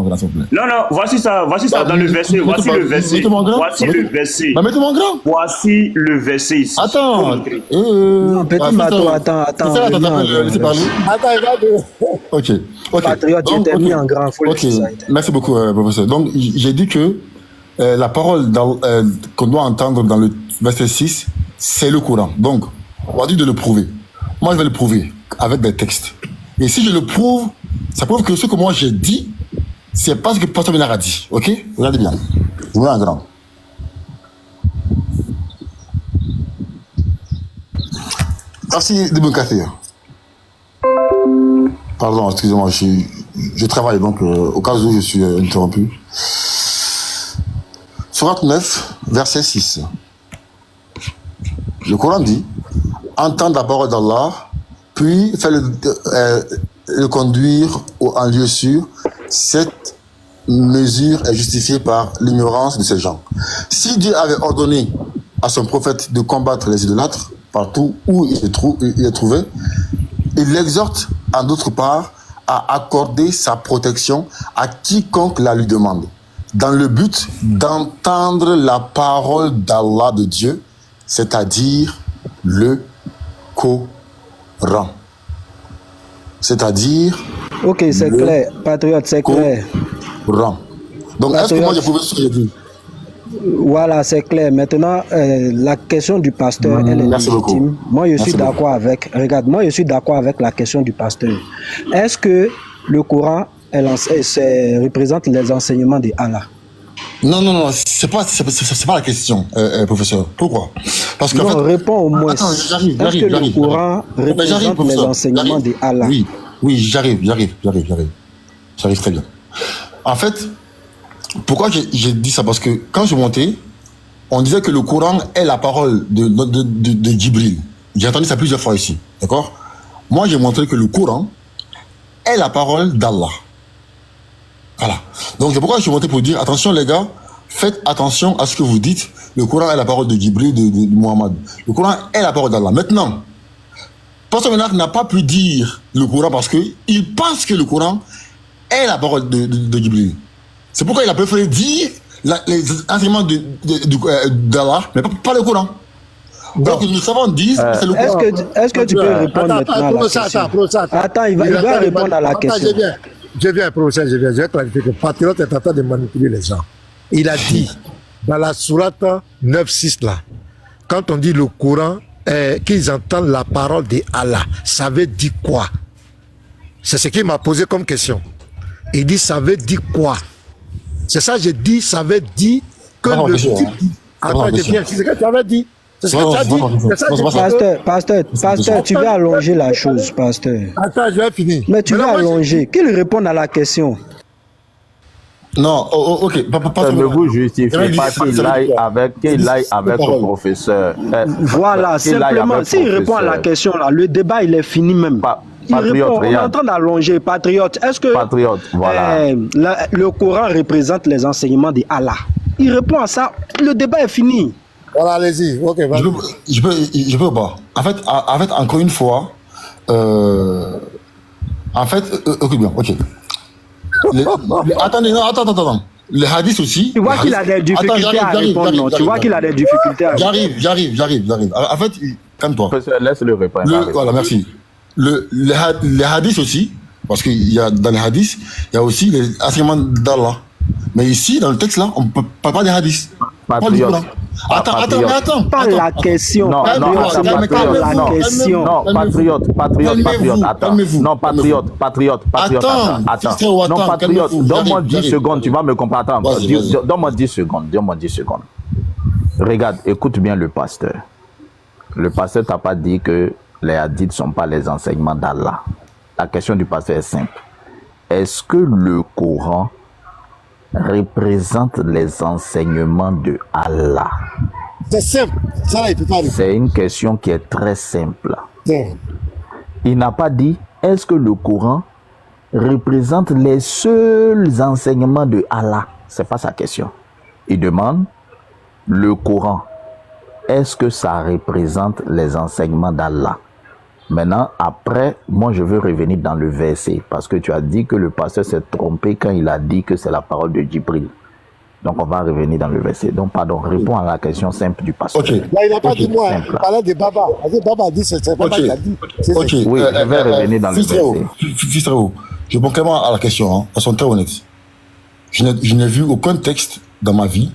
grand, s'il vous plaît. Non, voici ça dans le verset. Voici le verset. Voici le verset. Mettez-moi en grand. Voici le verset ici. Attends. Non, petit Mato, attends. Attends, laissez parler. Ok. Patriote, tu t'es mis en grand. Ok, merci beaucoup, professeur. Donc, j'ai dit que la parole qu'on doit entendre dans le verset 6, c'est le Coran. Donc, on va dire de le prouver. Moi, je vais le prouver avec des textes. Et si je le prouve, ça prouve que ce que moi j'ai dit, c'est pas ce que Pasteur Ménard a dit. Ok? Regardez bien. Je vous mets en grand. Merci de mon café. Pardon, excusez-moi, je travaille, donc au cas où je suis interrompu. Sourate 9, verset 6. Le Coran dit, entendre la parole d'Allah, puis faire le conduire en lieu sûr. Cette mesure est justifiée par l'ignorance de ces gens. Si Dieu avait ordonné à son prophète de combattre les idolâtres partout où il est trouvé, il l'exhorte en d'autre part à accorder sa protection à quiconque la lui demande, dans le but d'entendre la parole d'Allah de Dieu, c'est-à-dire le Coran. C'est-à-dire... Ok, c'est clair. Patriote, c'est clair. Coran. Donc, est-ce que moi j'ai prouvé ce que j'ai dit? Voilà, c'est clair. Maintenant, la question du pasteur, elle est légitime. Moi, je suis d'accord avec... Regarde, moi, je suis d'accord avec la question du pasteur. Est-ce que le Coran représente les enseignements de Allah? Non, c'est pas la question, professeur. Pourquoi? Parce que non, en fait, réponds au moins. J'arrive. Est-ce que le Coran représente les enseignements de Allah? Oui, j'arrive très bien. En fait, pourquoi j'ai dit ça? Parce que quand je montais, on disait que le Coran est la parole de Djibril. J'ai entendu ça plusieurs fois ici, d'accord? Moi, j'ai montré que le Coran est la parole d'Allah. Voilà. Donc, c'est pourquoi je suis monté pour dire, attention les gars, faites attention à ce que vous dites. Le Coran est la parole de Djibril, de Muhammad. Le Coran est la parole d'Allah. Maintenant, Pasteur Ménard n'a pas pu dire le Coran parce qu'il pense que le Coran est la parole de Djibril. C'est pourquoi il a préféré dire les enseignements d'Allah, mais pas le Coran. Donc nous savons dire c'est le Coran. Est-ce que tu peux répondre maintenant à la question? Attends, il va répondre à la question. Je viens, professeur, je vais clarifier que Patriote est en train de manipuler les gens. Il a dit, dans la sourate 9.6 là, quand on dit le Coran, qu'ils entendent la parole d'Allah, ça veut dire quoi? C'est ce qu'il m'a posé comme question. Il dit, ça veut dire quoi? C'est ça, j'ai dit, ça veut dire que le type... Attends, je viens, c'est ce que tu avais dit. C'est ce que tu as dit. Pasteur, tu veux allonger la chose, pasteur. Attends, je vais finir. Mais tu veux allonger. Qu'il réponde à la question. Non, ok. Ne vous justifiez pas qu'il aille avec le professeur. Voilà, simplement, s'il répond à la question, là, le débat, il est fini même. Il répond, on est en train d'allonger. Patriote, est-ce que voilà. Le Coran représente les enseignements d'Allah? Il répond à ça, le débat est fini. Voilà, allez-y. Ok, je peux pas. En fait, encore une fois, ok, bien, ok. Attends. Les hadiths aussi. Tu vois qu'il a des difficultés à répondre, non? Tu vois qu'il a des difficultés à répondre. J'arrive. En fait, calme-toi. Laisse-le répondre. Voilà, merci. Les hadiths aussi, parce qu'il y a dans les hadiths, il y a aussi les enseignements d'Allah. Mais ici, dans le texte là, on ne parle pas des hadiths. Patriote. Attends. Pas la question. Non, patriote, attends. Non, patriote, attends. Non, patriote, donne-moi 10 secondes, tu vas me comprendre. Attends, donne-moi 10 secondes. Regarde, écoute bien le pasteur. Le pasteur t'a pas dit que les hadiths ne sont pas les enseignements d'Allah. La question du pasteur est simple. Est-ce que le Coran représente les enseignements de Allah? C'est simple. Ça, il peut pas. C'est une question qui est très simple. Il n'a pas dit est-ce que le Coran représente les seuls enseignements de Allah? C'est pas sa question. Il demande le Coran. Est-ce que ça représente les enseignements d'Allah? Maintenant, après, moi, je veux revenir dans le verset parce que tu as dit que le pasteur s'est trompé quand il a dit que c'est la parole de Djibril. Donc, on va revenir dans le verset. Donc, pardon, réponds à la question simple du pasteur. Okay. Là, il n'a pas dit moi, il parlait de Baba. Baba a dit, c'est Baba qui a dit. Oui, je vais revenir dans le verset. Fils Théo, je réponds clairement à la question, de façon très honnête. Je n'ai vu aucun texte dans ma vie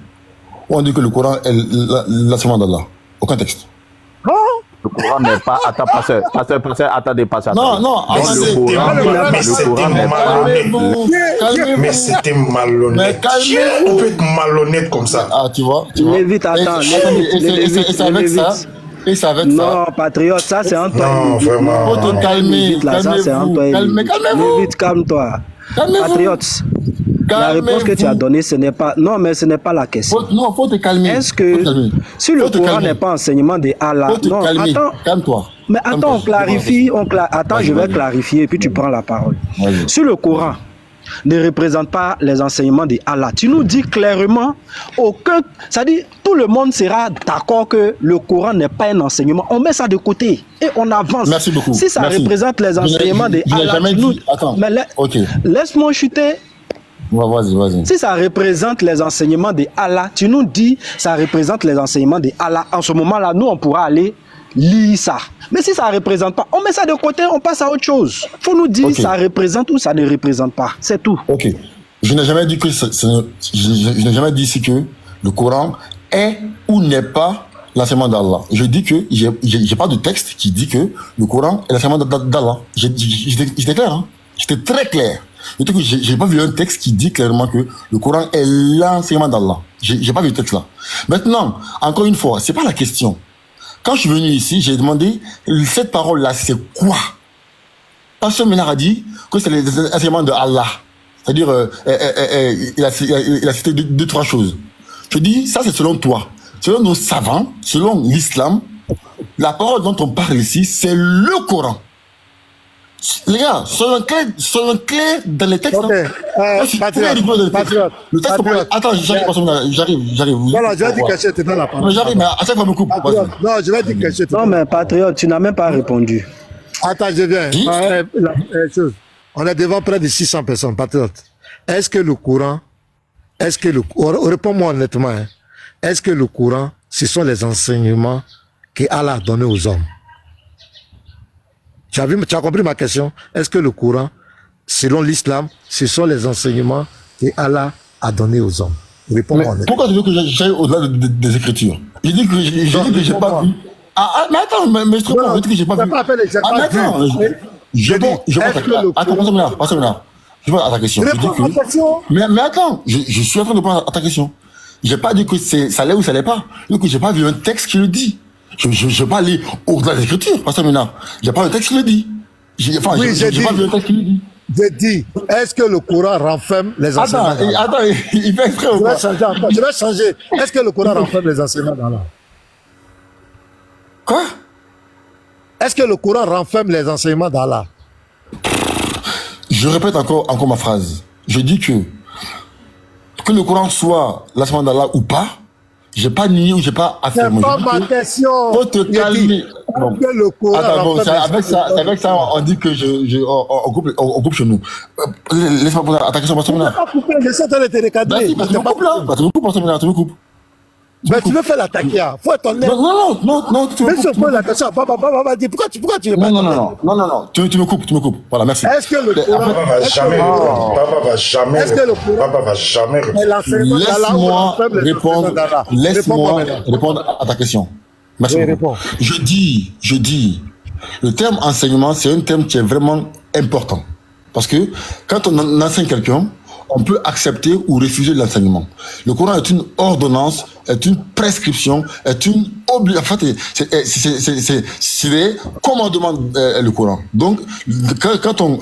où on dit que le Coran est l'enseignement d'Allah. Aucun texte. Le Coran n'est pas... Attends, pasteur, attendez, pasteur. Non, mais c'était malhonnête. On peut être malhonnête comme ça. Ah, tu vois. Lévite, attends. Et ça va être ça. Non, patriote, ça c'est un toi. Non, vraiment. Faut te calmer. Calmez-vous. Lévite, calme-toi. Patriote. La réponse que tu as donnée, ce n'est pas... Non, mais ce n'est pas la question. Non, faut te calmer. Est-ce que... Si le Coran n'est pas enseignement de Allah... Non, attends. Calme-toi. Mais attends, on clarifie. Attends, je vais clarifier et puis tu prends la parole. Si le Coran ne représente pas les enseignements de Allah, tu nous dis clairement c'est-à-dire, tout le monde sera d'accord que le Coran n'est pas un enseignement. On met ça de côté et on avance. Merci beaucoup. Si ça représente les enseignements de Allah... Attends. Laisse-moi chuter. Vas-y. Si ça représente les enseignements de Allah, tu nous dis ça représente les enseignements de Allah. En ce moment-là, nous, on pourra aller lire ça. Mais si ça ne représente pas, on met ça de côté, on passe à autre chose. Il faut nous dire ça représente ou ça ne représente pas. C'est tout. Ok. Je n'ai jamais dit je n'ai jamais dit ici que le Coran est ou n'est pas l'enseignement d'Allah. Je dis que j'ai pas de texte qui dit que le Coran est l'enseignement d'Allah. J'étais clair, hein? J'étais très clair. J'ai pas vu un texte qui dit clairement que le Coran est l'enseignement d'Allah. J'ai pas vu le texte là. Maintenant, encore une fois, c'est pas la question. Quand je suis venu ici, j'ai demandé cette parole là, c'est quoi? Pasteur Ménard a dit que c'est l'enseignement de Allah. C'est-à-dire, il a cité deux, trois choses. Je dis, ça c'est selon toi. Selon nos savants, selon l'islam, la parole dont on parle ici, c'est le Coran. Les gars, soyons clairs dans les textes. Patriote. Attends, j'arrive. Voilà, je vais dire que j'étais dans la parole. J'arrive, mais à chaque fois, me coupe. Non, je vais dire que j'étais. Non, mais patriote, tu n'as même pas répondu. Attends, je viens. Chose. On est devant près de 600 personnes, patriotes. Est-ce que le Coran, réponds-moi honnêtement, hein, est-ce que le Coran, ce sont les enseignements que Allah a donnés aux hommes? Tu as compris ma question? Est-ce que le Coran, selon l'islam, ce sont les enseignements que Allah a donnés aux hommes? Réponds-moi honnêtement. Pourquoi tu veux que j'aille au-delà des Écritures? J'ai dit que j'ai pas vu. Mais attends, mais je te réponds, je dis que j'ai pas vu. Mais attends, passe là. Je réponds à ta question. Mais attends, je suis en train de répondre à ta question. J'ai pas dit que ça l'est ou ça l'est pas. Donc j'ai pas vu un texte qui le dit. Je vais pas aller au-delà des Écritures, parce que maintenant, j'ai pas un texte qui le dit. J'ai pas vu un texte qui le dit. J'ai dit, est-ce que le Coran renferme les enseignements d'Allah? Attends, il fait exprès ou pas? Je vais changer. Est-ce que le Coran renferme les enseignements d'Allah? Quoi? Est-ce que le Coran renferme les enseignements d'Allah? Je répète encore ma phrase. Je dis que le Coran soit l'enseignement d'Allah ou pas, j'ai pas nié ou j'ai pas affirmé. C'est pas ma question. Faut te calmer. Bon. Que le Coran avec ça, on dit que on coupe chez nous. Laisse-moi poser ta question, Pastor Ménard. Je suis en train de te recadrer. Tu me coupes, Pastor Ménard, tu me coupes. Mais tu veux faire l'attaquer, faut être honnête. Non, tu me coupes. Mais si on pose la question, pourquoi tu veux pas? Non, tu me coupes. Voilà, merci. Est-ce que le Coran... Papa va jamais Laisse-moi répondre à ta question. Merci beaucoup. Je dis, le terme enseignement, c'est un terme qui est vraiment important. Parce que quand on enseigne quelqu'un, on peut accepter ou refuser l'enseignement. Le Coran est une ordonnance, est une prescription, est une obligation. En fait, c'est des commandements, le Coran. Donc, quand on...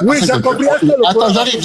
oui, j'ai compris. Attends, j'arrive.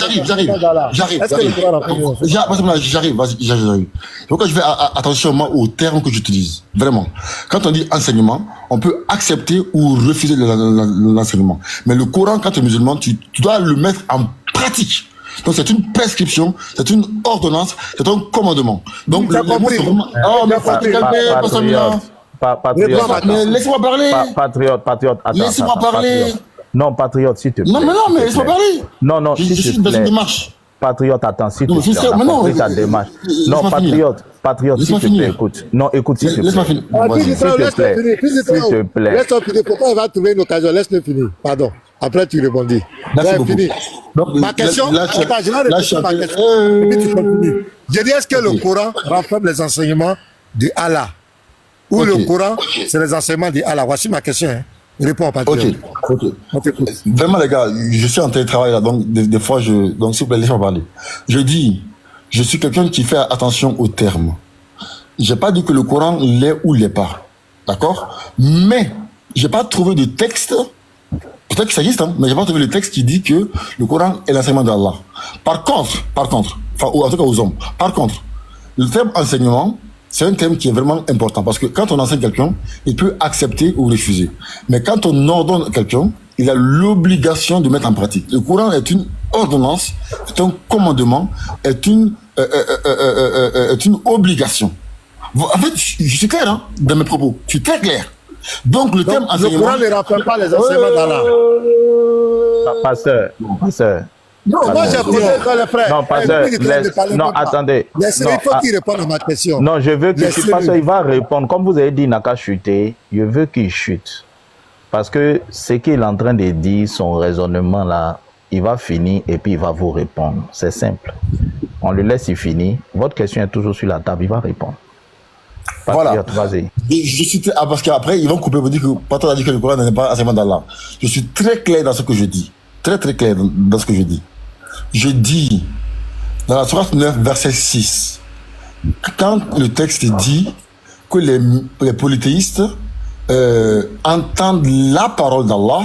Donc, je fais attention moi, aux termes que j'utilise. Vraiment. Quand on dit enseignement, on peut accepter ou refuser l'enseignement. Mais le Coran, quand tu es musulman, tu dois le mettre en pratique. Donc c'est une prescription, c'est une ordonnance, c'est un commandement. Donc le mot c'est vraiment... Oh, mais faut te calmer, pas ça, mais laisse-moi parler. Patriote, attends. Laisse-moi parler. Non, patriote, s'il te plaît. Non, mais laisse-moi parler. Non, s'il te plaît. Je suis dans une démarche. Patriote, attends, s'il te plaît. On a compris ta démarche. Non, patriote, s'il te plaît, écoute. Non, écoute, s'il te plaît. Laisse-moi finir. S'il te plaît. Laisse-moi finir. Pourquoi il va trouver une occasion? Laisse-le finir. Pardon. Après, tu répondis. Merci beaucoup. Donc, ma question, attends, je vais répéter ma question. Et puis tu continues. Je dis, est-ce que le Coran renferme les enseignements de Allah? Ou le Coran, c'est les enseignements de Allah? Voici ma question. Hein. Réponds, Patrick. Ok. Vraiment, les gars, je suis en télétravail là, donc des fois, donc s'il vous plaît, laissez-moi parler. Je dis, je suis quelqu'un qui fait attention aux termes. J'ai pas dit que le Coran l'est ou l'est pas. D'accord? Mais, j'ai pas trouvé de texte. Peut-être que ça existe, hein, mais j'ai pas trouvé le texte qui dit que le Coran est l'enseignement d'Allah. Par contre, enfin, ou en tout cas aux hommes, par contre, le terme enseignement, c'est un terme qui est vraiment important parce que quand on enseigne quelqu'un, il peut accepter ou refuser. Mais quand on ordonne quelqu'un, il a l'obligation de mettre en pratique. Le Coran est une ordonnance, est un commandement, est une obligation. En fait, je suis clair, hein, dans mes propos. Je suis très clair. Donc le terme enseignement... Le Coran ne rappelle pas les enseignements d'Allah. Pasteur. Non, moi j'ai posé dans les frères. Non, pasteur, non, attendez. Il faut qu'il réponde à ma question. Non, je veux que pasteur, il va répondre. Comme vous avez dit, il n'a qu'à chuter. Je veux qu'il chute. Parce que ce qu'il est en train de dire, son raisonnement là, il va finir et puis il va vous répondre. C'est simple. On le laisse y finir. Votre question est toujours sur la table, il va répondre. Voilà. Vas-y. Je suis parce qu'après ils vont couper pour dire que Patrick a dit que le Coran n'est pas enseignement d'Allah. Je suis très clair dans ce que je dis. Très clair dans ce que je dis. Je dis dans la sourate 9 verset 6, quand le texte dit que les polythéistes entendent la parole d'Allah,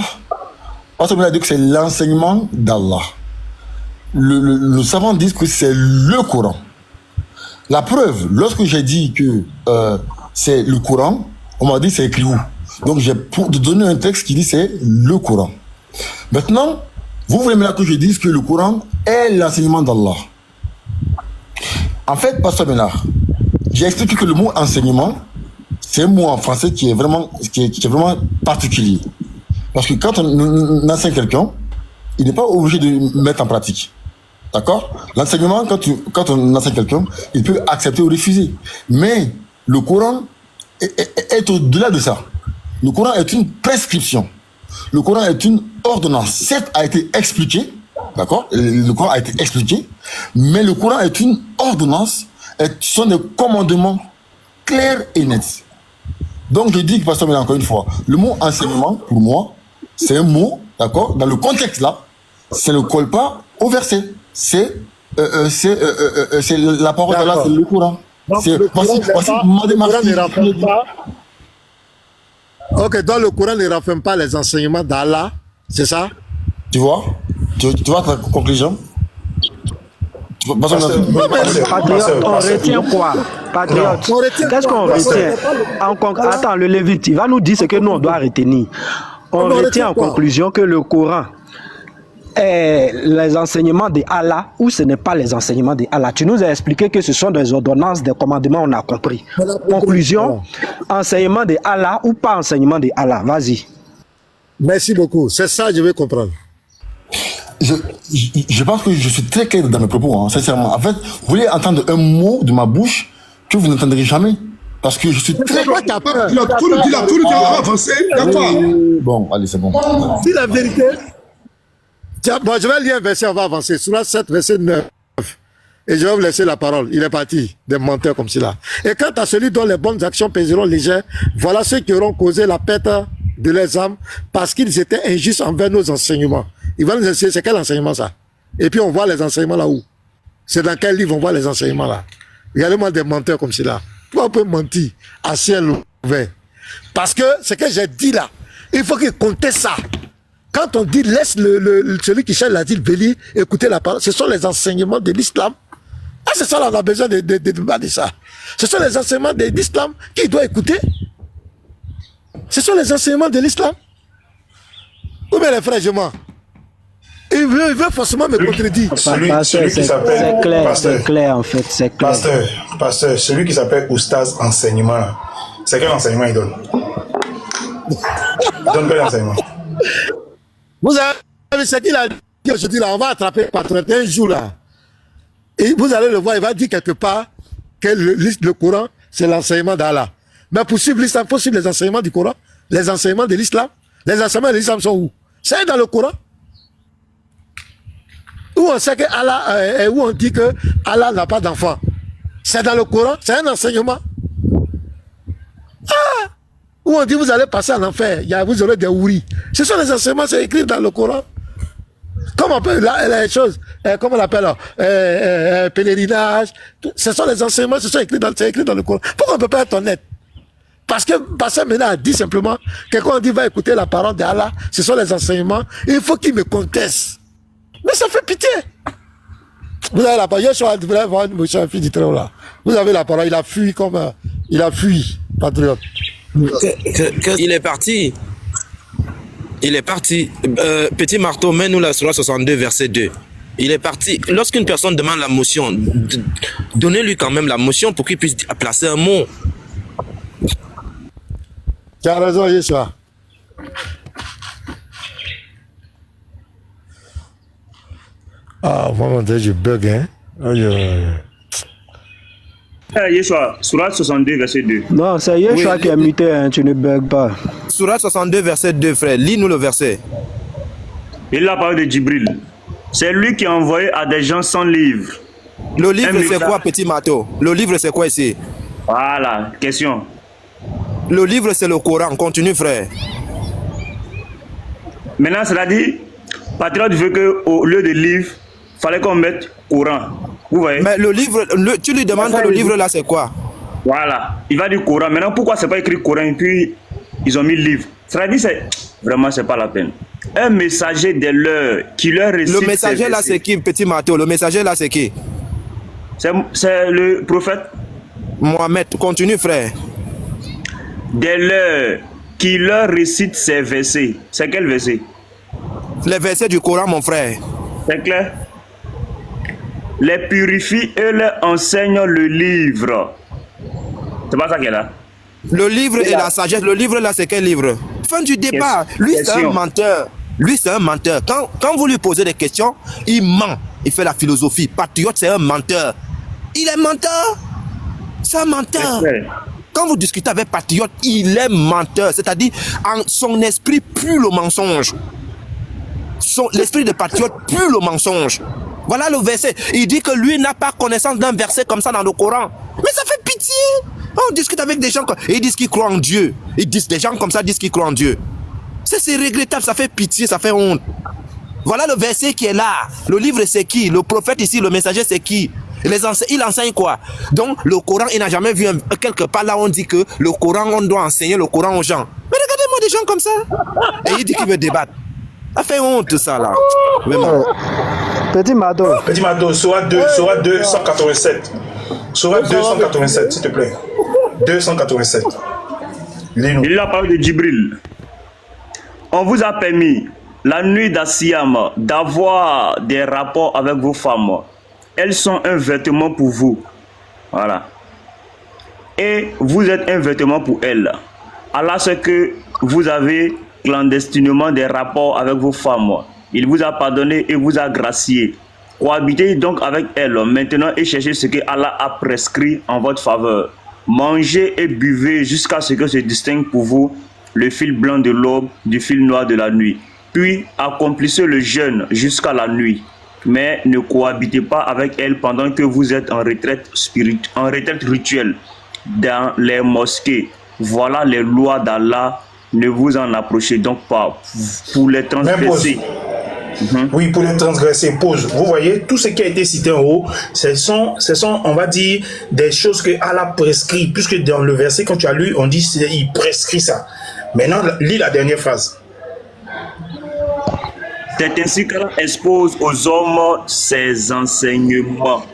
parce qu'on a dit que c'est l'enseignement d'Allah. Le savant dit que c'est le Coran. La preuve, lorsque j'ai dit que c'est le Coran, on m'a dit c'est écrit où? Donc j'ai pour donner un texte qui dit c'est le Coran. Maintenant, vous voulez maintenant que je dise que le Coran est l'enseignement d'Allah. En fait, Pasteur Ménard, j'ai expliqué que le mot enseignement, c'est un mot en français qui est vraiment particulier. Parce que quand on enseigne quelqu'un, il n'est pas obligé de mettre en pratique. D'accord? L'enseignement, quand on enseigne quelqu'un, il peut accepter ou refuser. Mais le Coran est au-delà de ça. Le Coran est une prescription. Le Coran est une ordonnance. Certes, a été expliqué, d'accord? Le Coran a été expliqué, mais le Coran est une ordonnance. Ce sont des commandements clairs et nets. Donc, je dis que, pasteur, mais encore une fois, le mot enseignement, pour moi, c'est un mot, d'accord? Dans le contexte là, ça ne colle pas au verset. C'est la parole d'Allah, c'est le Coran. Donc, le Coran ne renferme pas. Ok, donc le Coran ne renferme pas les enseignements d'Allah, c'est ça? Tu vois? Tu vois ta conclusion? Patriote, on retient quoi? Patriote, qu'est-ce qu'on retient? Attends, le Lévite, il va nous dire ce que nous on doit retenir. On retient en conclusion que le Coran est les enseignements de Allah ou ce n'est pas les enseignements de Allah. Tu nous as expliqué que ce sont des ordonnances, des commandements, on a compris. Conclusion, enseignement de Allah ou pas enseignement de Allah. Vas-y. Merci beaucoup. C'est ça, je vais comprendre. Je pense que je suis très clair dans mes propos, hein, sincèrement. En fait, vous voulez entendre un mot de ma bouche que vous n'entendrez jamais. Parce que je suis très... Tout le dit là, on va avancer, d'accord. Bon, allez, c'est bon. Dis la vérité. Tiens, bon, je vais lire un verset, on va avancer. Surah 7, verset 9. Et je vais vous laisser la parole. Il est parti, des menteurs comme cela. Et quant à celui dont les bonnes actions pèseront légères, voilà ceux qui auront causé la perte de leurs âmes parce qu'ils étaient injustes envers nos enseignements. Il va nous enseigner, c'est quel enseignement ça? Et puis on voit les enseignements là où? C'est dans quel livre on voit les enseignements là? Regardez-moi des menteurs comme cela. Pourquoi on peut mentir à ciel ouvert? Parce que ce que j'ai dit là, il faut qu'il conteste ça. Quand on dit laisse celui qui cherche l'asile venir écouter la parole, ce sont les enseignements de l'islam. Ah, c'est ça là, on a besoin de ça. Ce sont les enseignements de l'islam qu'il doit écouter. Ce sont les enseignements de l'islam. Ou bien les frères, je mens. Il veut forcément me contredire. Celui qui s'appelle... C'est clair en fait, c'est clair. Pasteur, celui qui s'appelle Oustaz Enseignement, c'est quel enseignement il donne? Il donne quel enseignement? Vous avez ce qu'il a dit aujourd'hui là, on va attraper Patriote un jour là. Et vous allez le voir, il va dire quelque part que le Coran, c'est l'enseignement d'Allah. Mais pour suivre l'islam, il faut suivre les enseignements du Coran, les enseignements de l'islam. Les enseignements de l'islam sont où? C'est dans le Coran. Où on sait que Allah, où on dit que Allah n'a pas d'enfant. C'est dans le Coran, c'est un enseignement. Ah! Où on dit vous allez passer en enfer, vous aurez des houris. Ce sont les enseignements, c'est écrit dans le Coran. Comment on peut, les choses, comment on appelle, pèlerinage, ce sont les enseignements, c'est écrit dans le Coran. Pourquoi on ne peut pas être honnête? Parce que Pasteur Mena a dit simplement que quand on dit va écouter la parole d'Allah, ce sont les enseignements, il faut qu'il me conteste. Mais ça fait pitié. Vous avez la parole, vous allez voir M. Fils du Très-Haut là. Vous avez la parole, il a fui comme il a fui, patriote. Il est parti. Il est parti. Petit marteau, mets-nous la Surah 62, verset 2. Il est parti. Lorsqu'une personne demande la motion, donnez-lui quand même la motion pour qu'il puisse placer un mot. Tu as raison, Yeshua. Ah, vraiment, je bug, hein. Yeshua, Surah 62, verset 2. Non, c'est Yeshua qui a muté, hein, tu ne bugs pas. Surah 62, verset 2, frère. Lis-nous le verset. Il a parlé de Djibril. C'est lui qui a envoyé à des gens sans livre. Le livre, c'est quoi, petit marteau? Le livre, c'est quoi ici? Voilà, question. Le livre, c'est le Coran. Continue, frère. Maintenant, cela dit, Patriote veut qu'au lieu de livre, il fallait qu'on mette Coran. Vous voyez? Mais le livre, tu lui demandes que le livre là, c'est quoi? Voilà, il va dire Coran. Maintenant, pourquoi c'est pas écrit Coran et puis ils ont mis livre? Cela dit, c'est vraiment, c'est pas la peine. Un messager de l'heure qui leur récite. Le messager là, c'est qui, petit marteau? Le messager là, c'est qui? C'est le prophète Mohamed. Continue, frère. De l'heure qui leur récite ces versets. C'est quel verset? Les versets du Coran, mon frère. C'est clair? Les purifie et leur enseigne le livre. C'est pas ça qu'elle a. Le livre et la sagesse. Le livre là, c'est quel livre? fin du débat. Lui, c'est un menteur. Lui, c'est un menteur. Quand vous lui posez des questions, il ment. Il fait la philosophie. Patriote, c'est un menteur. Il est menteur. C'est un menteur. Quand vous discutez avec Patriote, il est menteur. C'est-à-dire, son esprit pue le mensonge. L'esprit de Patriote pue le mensonge. Voilà le verset. Il dit que lui n'a pas connaissance d'un verset comme ça dans le Coran. Mais ça fait pitié. On discute avec des gens, ils disent qu'ils croient en Dieu. Des gens comme ça disent qu'ils croient en Dieu. C'est regrettable, ça fait pitié, ça fait honte. Voilà le verset qui est là. Le livre, c'est qui? Le prophète ici, le messager, c'est qui? Il enseigne quoi? Donc, le Coran, il n'a jamais vu quelque part là où on dit que le Coran, on doit enseigner le Coran aux gens. Mais regardez-moi des gens comme ça. Et il dit qu'il veut débattre. Ça fait honte, ça, là. Vraiment. Petit Mado, Sourate 287. Sourate 287, s'il te plaît. 287. Il a parlé de Djibril. On vous a permis, la nuit d'Assiam, d'avoir des rapports avec vos femmes. Elles sont un vêtement pour vous. Voilà. Et vous êtes un vêtement pour elles. Allah sait que vous avez clandestinement des rapports avec vos femmes. Il vous a pardonné et vous a gracié. Cohabitez donc avec elles maintenant et cherchez ce que Allah a prescrit en votre faveur. Mangez et buvez jusqu'à ce que se distingue pour vous le fil blanc de l'aube du fil noir de la nuit. Puis accomplissez le jeûne jusqu'à la nuit. Mais ne cohabitez pas avec elles pendant que vous êtes en retraite rituelle dans les mosquées. Voilà les lois d'Allah. Ne vous en approchez donc pas pour les transgresser. Oui, pour les transgresser, pause. Vous voyez, tout ce qui a été cité en haut, ce sont, on va dire, des choses que Allah prescrit, puisque dans le verset, quand tu as lu, on dit qu'il prescrit ça. Maintenant, lis la dernière phrase. C'est ainsi qu'Allah expose aux hommes ses enseignements.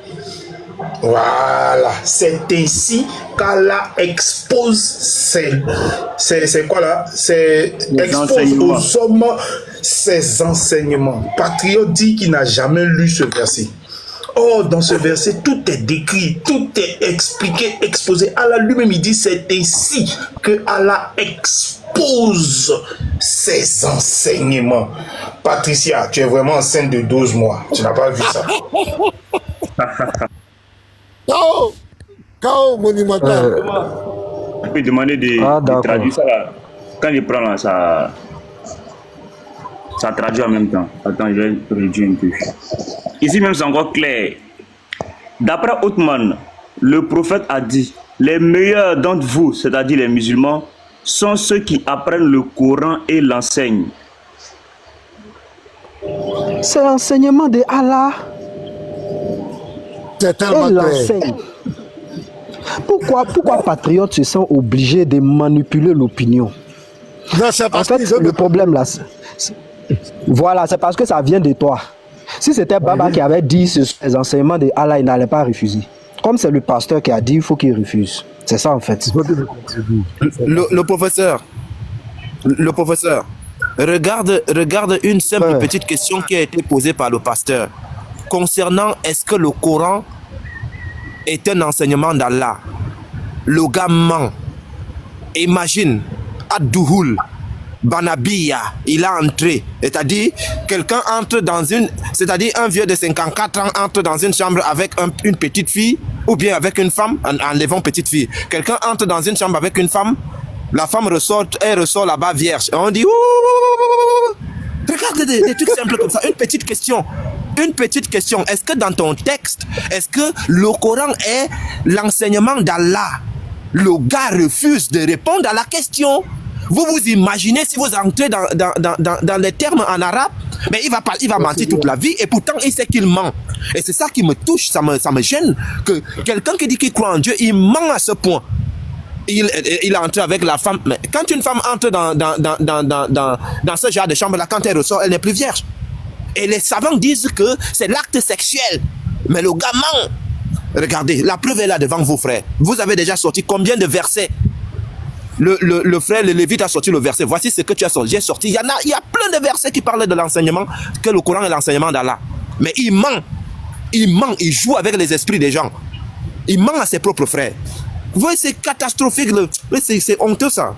Voilà, c'est ainsi qu'Allah expose c'est quoi là? C'est expose aux hommes ses enseignements. Patriote dit qu'il n'a jamais lu ce verset. Or, dans ce verset, tout est décrit, tout est expliqué, exposé. Allah lui-même, il dit, c'est ainsi que Allah expose ses enseignements. Patricia, tu es vraiment enceinte de 12 mois. Tu n'as pas vu ça. Chaos monumental. Je peux demander de traduire ça là. Quand il prend là, ça traduit en même temps. Attends, je vais réduire un peu. Ici même c'est encore clair. D'après Othman, le prophète a dit, les meilleurs d'entre vous, c'est-à-dire les musulmans, sont ceux qui apprennent le Coran et l'enseignent. C'est l'enseignement de Allah. C'est tellement clair. Pourquoi patriotes se sont obligés de manipuler l'opinion? En fait, le problème là, voilà, c'est parce que ça vient de toi. Si c'était Baba qui avait dit ces enseignements de Allah, il n'allait pas refuser. Comme c'est le pasteur qui a dit, il faut qu'il refuse. C'est ça en fait. Le professeur, regarde une simple petite question qui a été posée par le pasteur concernant est-ce que le Coran est un enseignement d'Allah. Le gars ment. Imagine, Ad-Duhul, Banabiya, il a entré. C'est-à-dire, quelqu'un entre dans c'est-à-dire un vieux de 54 ans entre dans une chambre avec une petite fille, ou bien avec une femme, enlevons petite fille. Quelqu'un entre dans une chambre avec une femme, la femme elle ressort là-bas vierge. Et on dit, regarde des trucs simples comme ça. Une petite question. Est-ce que dans ton texte, est-ce que le Coran est l'enseignement d'Allah? Le gars refuse de répondre à la question. Vous vous imaginez si vous entrez dans les termes en arabe, mais il va mentir toute la vie et pourtant il sait qu'il ment. Et c'est ça qui me touche, ça me gêne, que quelqu'un qui dit qu'il croit en Dieu, il ment à ce point. Il a entré avec la femme. Mais quand une femme entre dans ce genre de chambre-là, quand elle ressort, elle n'est plus vierge. Et les savants disent que c'est l'acte sexuel. Mais le gars ment. Regardez, la preuve est là devant vos frères. Vous avez déjà sorti combien de versets? Le frère, le Lévite a sorti le verset. Voici ce que tu as sorti. J'ai sorti. Il y a plein de versets qui parlent de l'enseignement, que le Coran est l'enseignement d'Allah. Mais il ment. Il joue avec les esprits des gens. Il ment à ses propres frères. Vous voyez, c'est catastrophique. C'est honteux ça.